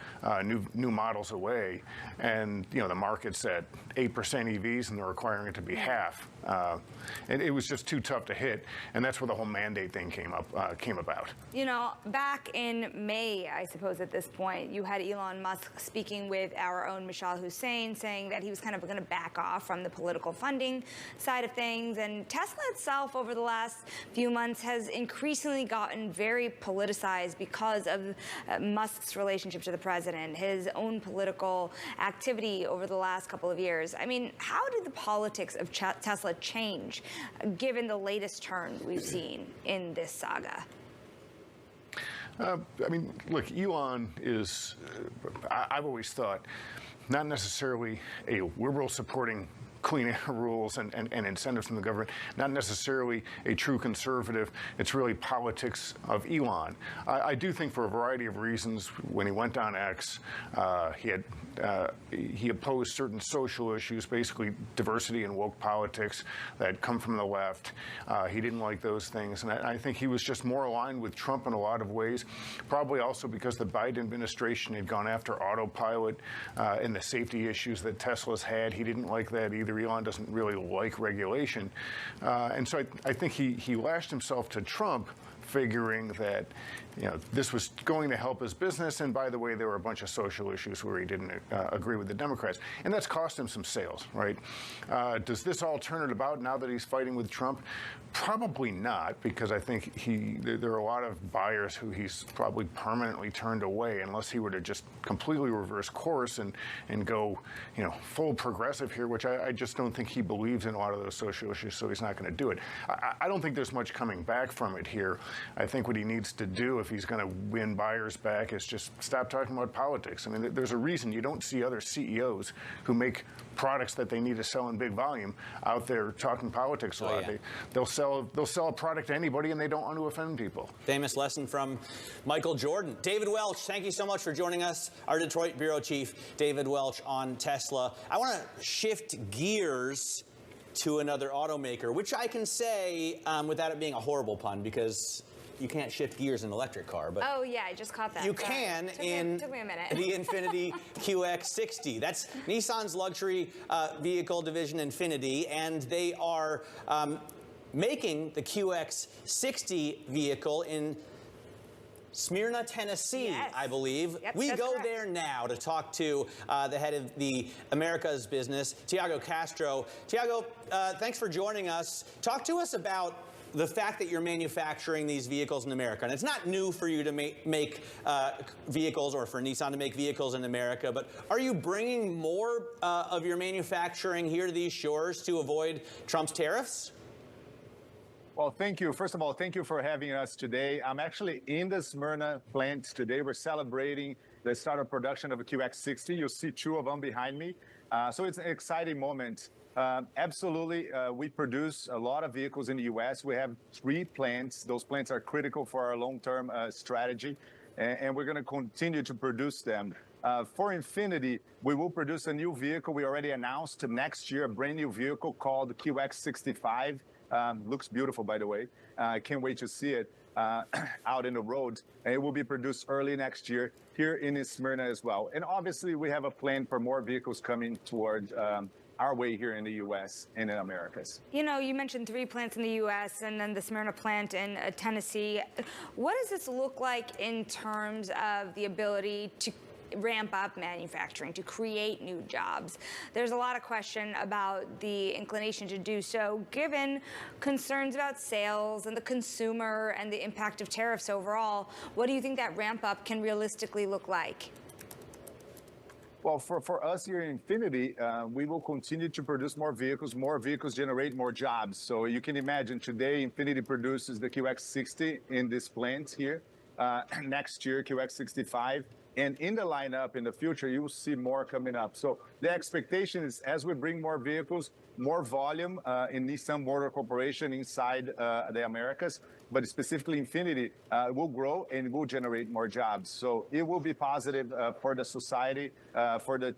new models away, and the market's at 8% EVs, and they're requiring it to be half. And it was just too tough to hit, and that's where the whole mandate thing came about. Back in May, I suppose at this point, you had Elon Musk speaking with our own Michelle Hussein, saying that he was kind of going to back off from the political funding side of things. And Tesla itself, over the last few months, has increasingly gotten very politicized because of Musk's relationship to the president, his own political activity over the last couple of years. I mean, how did the politics of Tesla change given the latest turn we've seen in this saga? Look, Elon is, I've always thought, not necessarily a liberal supporting clean air rules and incentives from the government, not necessarily a true conservative. It's really politics of Elon. I do think for a variety of reasons, when he went on X, he opposed certain social issues, basically diversity and woke politics that come from the left. He didn't like those things. And I think he was just more aligned with Trump in a lot of ways, probably also because the Biden administration had gone after autopilot and the safety issues that Tesla's had. He didn't like that either. Elon doesn't really like regulation. And so I think he lashed himself to Trump, figuring that this was going to help his business, and by the way, there were a bunch of social issues where he didn't agree with the Democrats, and that's cost him some sales, right? Does this all turn it about now that he's fighting with Trump? Probably not, because I think there are a lot of buyers who he's probably permanently turned away unless he were to just completely reverse course and go full progressive here, which I just don't think he believes in a lot of those social issues, so he's not going to do it. I don't think there's much coming back from it here. I think what he needs to do if he's going to win buyers back is just stop talking about politics. I mean, there's a reason you don't see other CEOs who make products that they need to sell in big volume out there talking politics a lot. Yeah. They'll sell a product to anybody, and they don't want to offend people. Famous lesson from Michael Jordan. David Welch, thank you so much for joining us. Our Detroit bureau chief, David Welch, on Tesla. I want to shift gears to another automaker, which I can say without it being a horrible pun, because you can't shift gears in an electric car. But oh, yeah, I just caught that. You can took me a minute. The Infiniti QX60. That's Nissan's luxury vehicle division, Infiniti, and they are making the QX60 vehicle in Smyrna, Tennessee, Yes. I believe. Yep, we that's go correct. there now to talk to the head of the Americas business, Tiago Castro. Tiago, thanks for joining us. Talk to us about the fact that you're manufacturing these vehicles in America. And it's not new for you to make vehicles, or for Nissan to make vehicles in America, but are you bringing more of your manufacturing here to these shores to avoid Trump's tariffs? Well, thank you. First of all, thank you for having us today. I'm actually in the Smyrna plant today. We're celebrating the start of production of a QX60. You'll see two of them behind me. So it's an exciting moment. Absolutely, we produce a lot of vehicles in the U.S. We have 3 plants. Those plants are critical for our long-term strategy, and we're going to continue to produce them. For Infiniti, we will produce a new vehicle. We already announced next year a brand new vehicle called the QX65. Looks beautiful, by the way. I can't wait to see it out in the road. And it will be produced early next year here in Smyrna as well. And obviously, we have a plan for more vehicles coming toward our way here in the U.S. and in Americas. You know, you mentioned 3 plants in the U.S. and then the Smyrna plant in Tennessee. What does this look like in terms of the ability to ramp up manufacturing, to create new jobs? There's a lot of question about the inclination to do so, given concerns about sales and the consumer and the impact of tariffs overall. What do you think that ramp up can realistically look like? Well, for us here in Infiniti, we will continue to produce more vehicles. More vehicles generate more jobs. So you can imagine today, Infiniti produces the QX60 in this plant here. Next year, QX65. And in the lineup in the future, you will see more coming up. So the expectation is as we bring more vehicles, more volume in Nissan Motor Corporation inside the Americas, but specifically Infiniti will grow and will generate more jobs. So it will be positive for the society, for the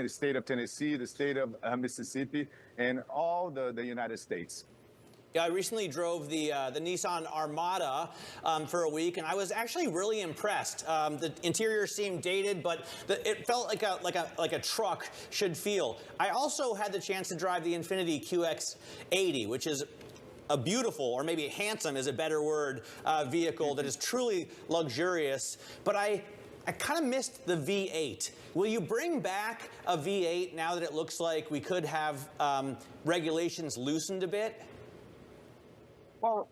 state of Tennessee, the state of Mississippi, and all the United States. Yeah, I recently drove the Nissan Armada for a week, and I was actually really impressed. The interior seemed dated, but it felt like a truck should feel. I also had the chance to drive the Infiniti QX80, which is a beautiful, or maybe handsome is a better word, vehicle that is truly luxurious. But I kind of missed the V8. Will you bring back a V8 now that it looks like we could have regulations loosened a bit? Well,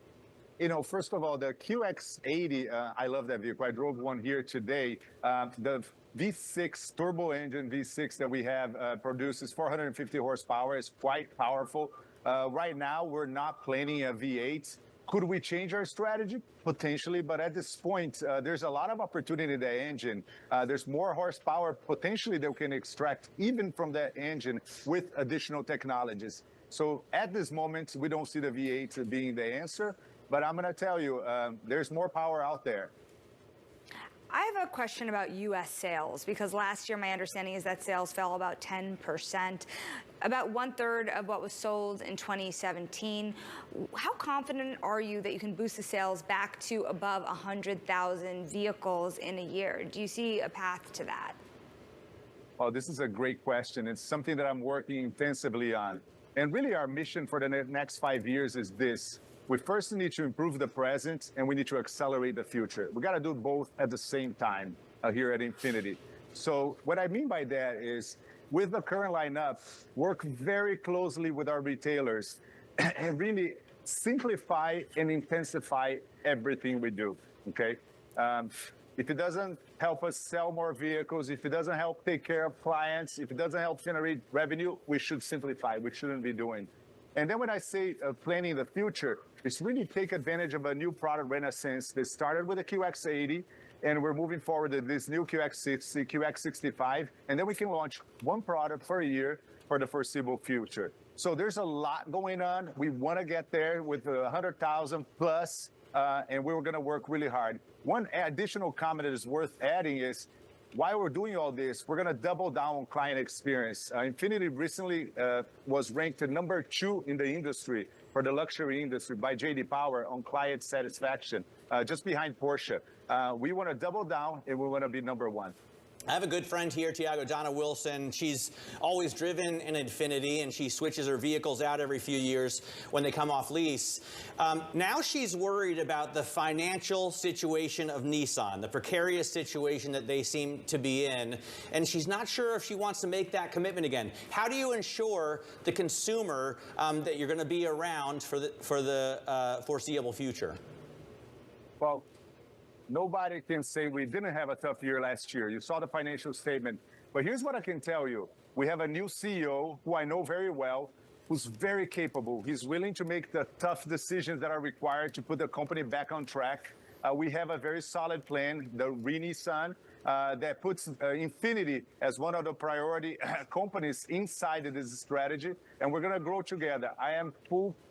you know, first of all, the QX80, I love that vehicle. I drove one here today. The V6 turbo engine V6 that we have produces 450 horsepower. It's quite powerful. Right now, we're not planning a V8. Could we change our strategy? Potentially, but at this point, there's a lot of opportunity in the engine. There's more horsepower potentially that we can extract even from that engine with additional technologies. So at this moment, we don't see the V8 being the answer, but I'm going to tell you, there's more power out there. I have a question about U.S. sales, because last year my understanding is that sales fell about 10%, about 1/3 of what was sold in 2017. How confident are you that you can boost the sales back to above 100,000 vehicles in a year? Do you see a path to that? Well, this is a great question. It's something that I'm working intensively on. And really our mission for the next 5 years is this. We first need to improve the present, and we need to accelerate the future. We got to do both at the same time here at Infiniti. So what I mean by that is, with the current lineup, work very closely with our retailers and really simplify and intensify everything we do, okay? If it doesn't help us sell more vehicles, if it doesn't help take care of clients, if it doesn't help generate revenue, we should simplify. We shouldn't be doing. And then when I say planning the future, it's really take advantage of a new product renaissance that started with the QX80, and we're moving forward to this new QX60, QX65, and then we can launch one product per year for the foreseeable future. So there's a lot going on. We want to get there with 100,000 plus, and we're going to work really hard. One additional comment that is worth adding is, while we're doing all this, we're going to double down on client experience. Infiniti recently was ranked number 2 in the industry, for the luxury industry, by J.D. Power on client satisfaction, just behind Porsche. We want to double down, and we want to be number 1. I have a good friend here, Tiago, Donna Wilson. She's always driven an Infiniti, and she switches her vehicles out every few years when they come off lease. Now she's worried about the financial situation of Nissan, the precarious situation that they seem to be in, and she's not sure if she wants to make that commitment again. How do you ensure the consumer that you're going to be around for the foreseeable future? Well, nobody can say we didn't have a tough year last year. You saw the financial statement. But here's what I can tell you. We have a new CEO who I know very well, who's very capable. He's willing to make the tough decisions that are required to put the company back on track. We have a very solid plan, the Re-Nissan, that puts Infiniti as one of the priority companies inside of this strategy. And we're going to grow together. I am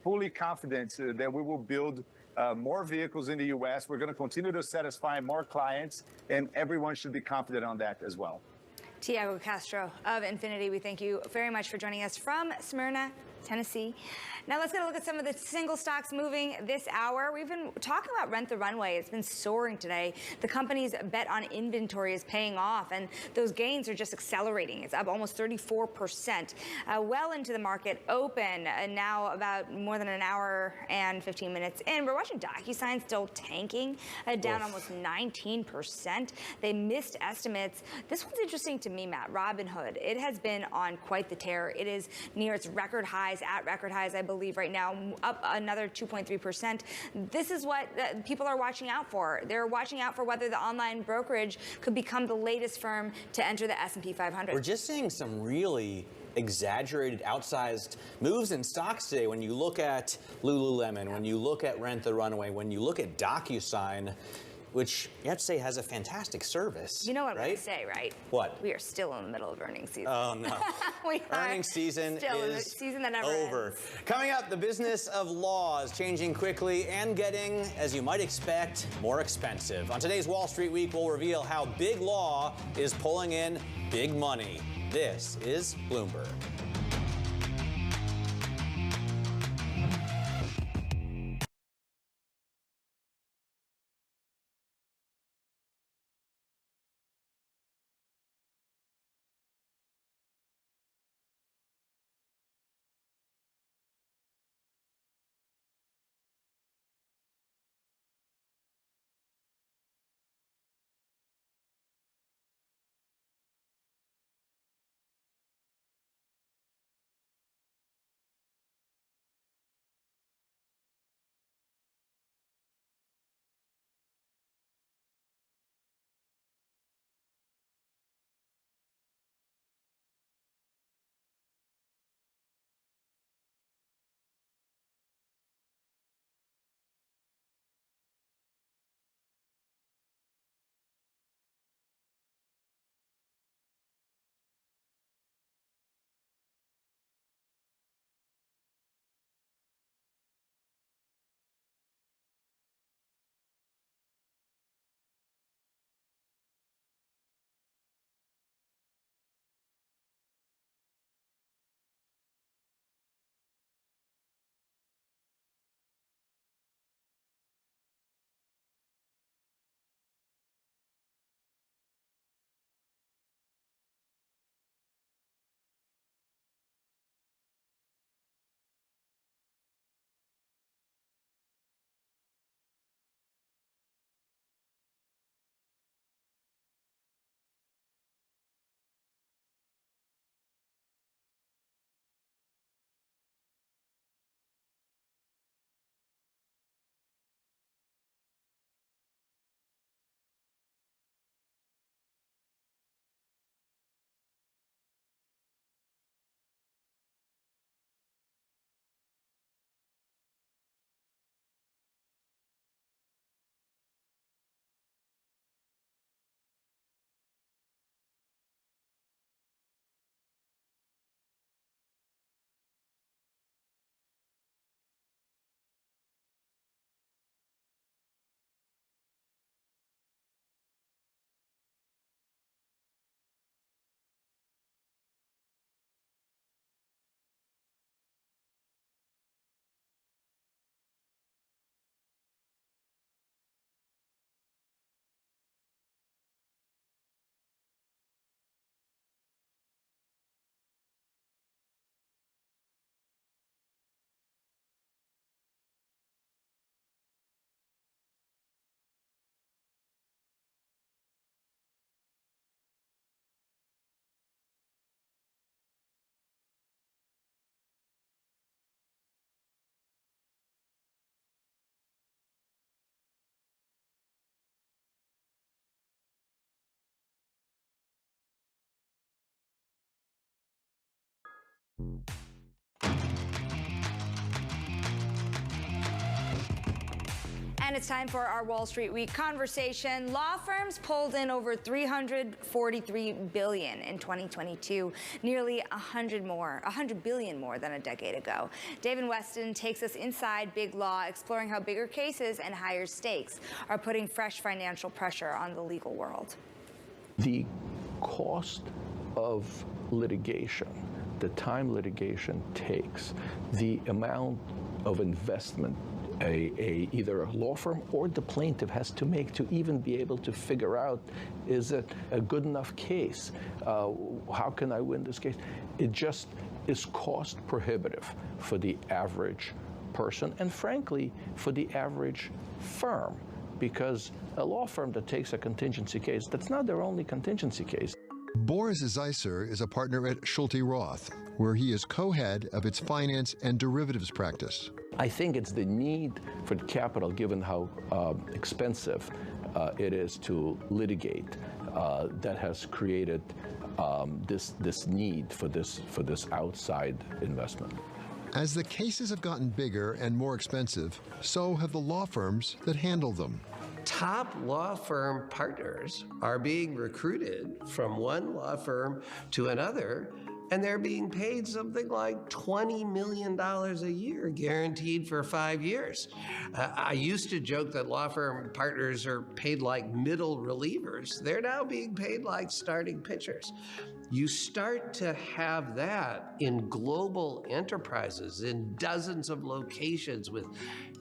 fully confident that we will build more vehicles in the U.S. We're going to continue to satisfy more clients, and everyone should be confident on that as well. Tiago Castro of Infiniti, we thank you very much for joining us from Smyrna, Tennessee. Now let's get a look at some of the single stocks moving this hour. We've been talking about Rent the Runway. It's been soaring today. The company's bet on inventory is paying off, and those gains are just accelerating. It's up almost 34%, well into the market open, now about more than an hour and 15 minutes in. We're watching DocuSign still tanking, down almost 19%. They missed estimates. This one's interesting to me, Matt. Robinhood. It has been on quite the tear. It is near its record highs, at record highs, I believe, right now, up another 2.3%. This is what people are watching out for. They're watching out for whether the online brokerage could become the latest firm to enter the S&P 500. We're just seeing some really exaggerated, outsized moves in stocks today. When you look at Lululemon, when you look at Rent the Runway, when you look at DocuSign, which you have to say has a fantastic service. You know what I'm right? going to say, right? What? We are still in the middle of earnings season. Oh, no. Earnings season is season that never over. ends. Coming up, the business of law is changing quickly and getting, as you might expect, more expensive. On today's Wall Street Week, we'll reveal how big law is pulling in big money. This is Bloomberg. And it's time for our Wall Street Week conversation. Law firms pulled in over $343 billion in 2022, nearly $100 billion more than a decade ago. David Weston takes us inside big law, exploring how bigger cases and higher stakes are putting fresh financial pressure on the legal world. The cost of litigation, the time litigation takes, the amount of investment either a law firm or the plaintiff has to make to even be able to figure out, is it a good enough case? How can I win this case? It just is cost prohibitive for the average person and frankly for the average firm, because a law firm that takes a contingency case, that's not their only contingency case. Boris Zeisser is a partner at Schulte Roth, where he is co-head of its finance and derivatives practice. I think it's the need for capital, given how expensive it is to litigate, that has created this need for this outside investment. As the cases have gotten bigger and more expensive, so have the law firms that handle them. Top law firm partners are being recruited from one law firm to another, and they're being paid something like $20 million a year, guaranteed for 5 years. I used to joke that law firm partners are paid like middle relievers. They're now being paid like starting pitchers. You start to have that in global enterprises, in dozens of locations with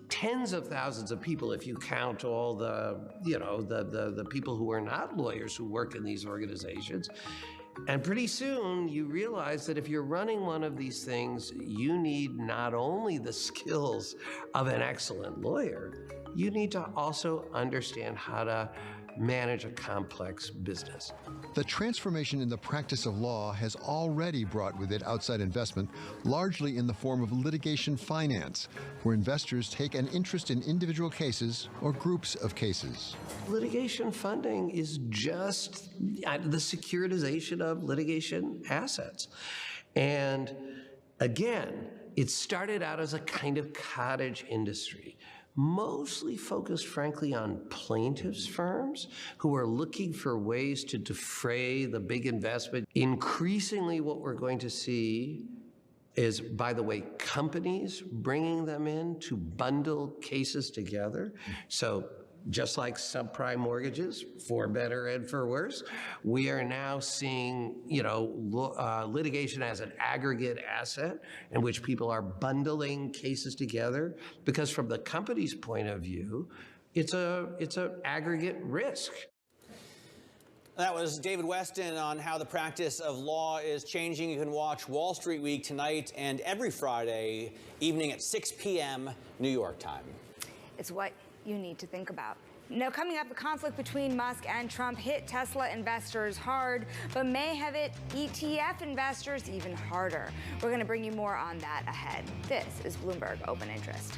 tens of thousands of people, if you count all the people who are not lawyers who work in these organizations. And pretty soon you realize that if you're running one of these things, you need not only the skills of an excellent lawyer, you need to also understand how to manage a complex business. The transformation in the practice of law has already brought with it outside investment, largely in the form of litigation finance, where investors take an interest in individual cases or groups of cases. Litigation funding is just the securitization of litigation assets. And again, it started out as a kind of cottage industry, mostly focused, frankly, on plaintiffs' firms who are looking for ways to defray the big investment. Increasingly, what we're going to see is, by the way, companies bringing them in to bundle cases together. So just like subprime mortgages, for better and for worse, we are now seeing, litigation as an aggregate asset in which people are bundling cases together, because from the company's point of view, it's an aggregate risk. That was David Weston on how the practice of law is changing. You can watch Wall Street Week tonight and every Friday evening at 6 p.m. New York time. It's what you need to think about. Now, coming up, the conflict between Musk and Trump hit Tesla investors hard, but may have hit ETF investors even harder. We're going to bring you more on that ahead. This is Bloomberg Open Interest.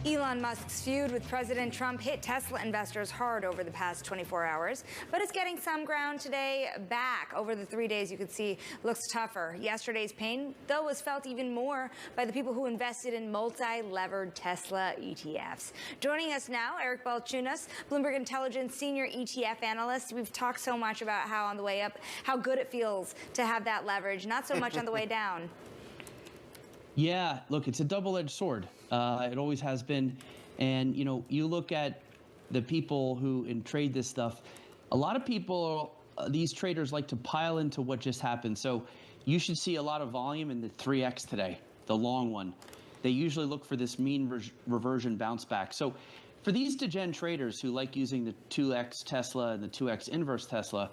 Elon Musk's feud with President Trump hit Tesla investors hard over the past 24 hours, but it's getting some ground today back. Over the 3 days, you could see looks tougher. Yesterday's pain, though, was felt even more by the people who invested in multi-levered Tesla ETFs. Joining us now, Eric Balchunas, Bloomberg Intelligence senior ETF analyst. We've talked so much about how on the way up, how good it feels to have that leverage, not so much on the way down. Yeah, look, it's a double-edged sword. It always has been. And, you know, you look at the people who trade this stuff, a lot of people, these traders like to pile into what just happened. So you should see a lot of volume in the 3X today, the long one. They usually look for this mean reversion bounce back. So for these degen traders who like using the 2X Tesla and the 2X inverse Tesla,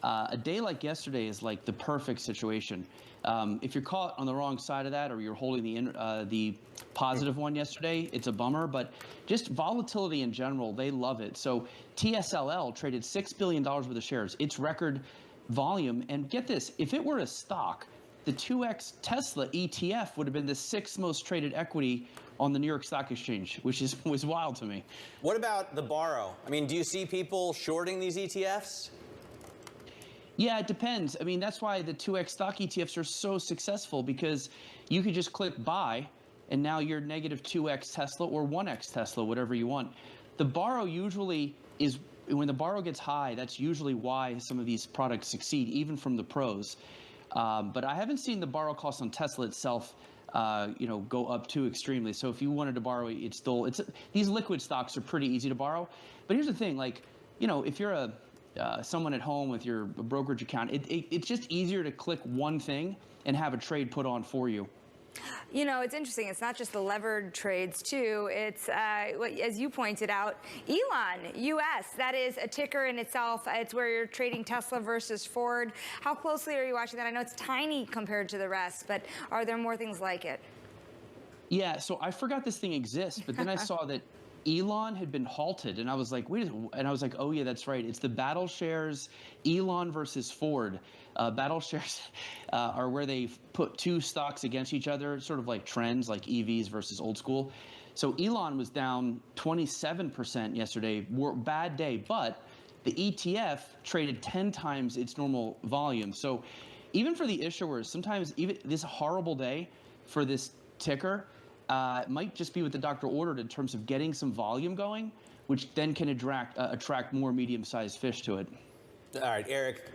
a day like yesterday is like the perfect situation. If you're caught on the wrong side of that, or you're holding the positive one yesterday, it's a bummer. But just volatility in general, they love it. So TSLL traded $6 billion worth of shares. It's record volume. And get this, if it were a stock, the 2X Tesla ETF would have been the 6th most traded equity on the New York Stock Exchange, which was wild to me. What about the borrow? I mean, do you see people shorting these ETFs? Yeah, it depends. I mean, that's why the 2X stock ETFs are so successful, because you could just click buy, and now you're negative 2X Tesla or 1X Tesla, whatever you want. The borrow usually is, when the borrow gets high, that's usually why some of these products succeed, even from the pros. But I haven't seen the borrow cost on Tesla itself, go up too extremely. So if you wanted to borrow, these liquid stocks are pretty easy to borrow. But here's the thing, if you're someone at home with your brokerage account, it's just easier to click one thing and have a trade put on for you. You know, it's interesting. It's not just the levered trades, too. It's, as you pointed out, Elon, U.S. That is a ticker in itself. It's where you're trading Tesla versus Ford. How closely are you watching that? I know it's tiny compared to the rest, but are there more things like it? Yeah, so I forgot this thing exists, but then I saw that Elon had been halted, and I was like, oh yeah, that's right. It's the battle shares, Elon versus Ford. Battle shares are where they put two stocks against each other, sort of like trends, like EVs versus old school. So Elon was down 27% yesterday, bad day, but the ETF traded 10 times its normal volume. So even for the issuers, sometimes even this horrible day for this ticker, it might just be what the doctor ordered in terms of getting some volume going, which then can attract more medium-sized fish to it. All right, Eric,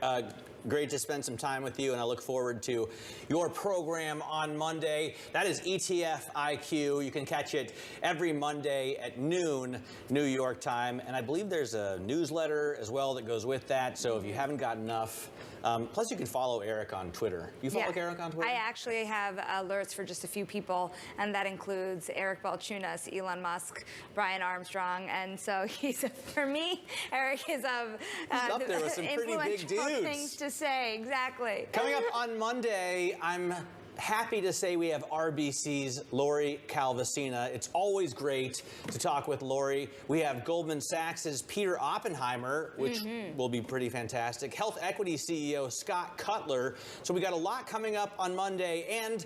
great to spend some time with you, and I look forward to your program on Monday. That is ETF IQ. You can catch it every Monday at noon New York time, and I believe there's a newsletter as well that goes with that, so if you haven't got enough, plus you can follow Eric on Twitter. You follow Eric on Twitter? I actually have alerts for just a few people, and that includes Eric Balchunas, Elon Musk, Brian Armstrong, and so for me, Eric is he's up there with some pretty big dudes. Things to say, exactly. Coming up on Monday, I'm happy to say we have RBC's Lori Calvasina. It's always great to talk with Lori. We have Goldman Sachs' Peter Oppenheimer, which will be pretty fantastic. Health Equity CEO Scott Cutler. So we got a lot coming up on Monday, and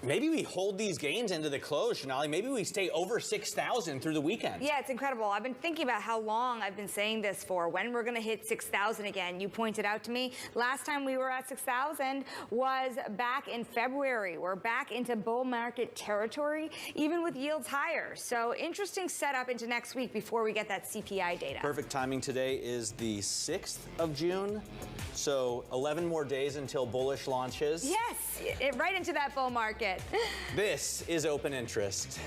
maybe we hold these gains into the close, Sonali. Maybe we stay over 6,000 through the weekend. Yeah, it's incredible. I've been thinking about how long I've been saying this for, when we're going to hit 6,000 again. You pointed out to me, last time we were at 6,000 was back in February. We're back into bull market territory, even with yields higher. So interesting setup into next week before we get that CPI data. Perfect timing. Today is the 6th of June. So 11 more days until bullish launches. Yes, right into that bull market. This is Open Interest.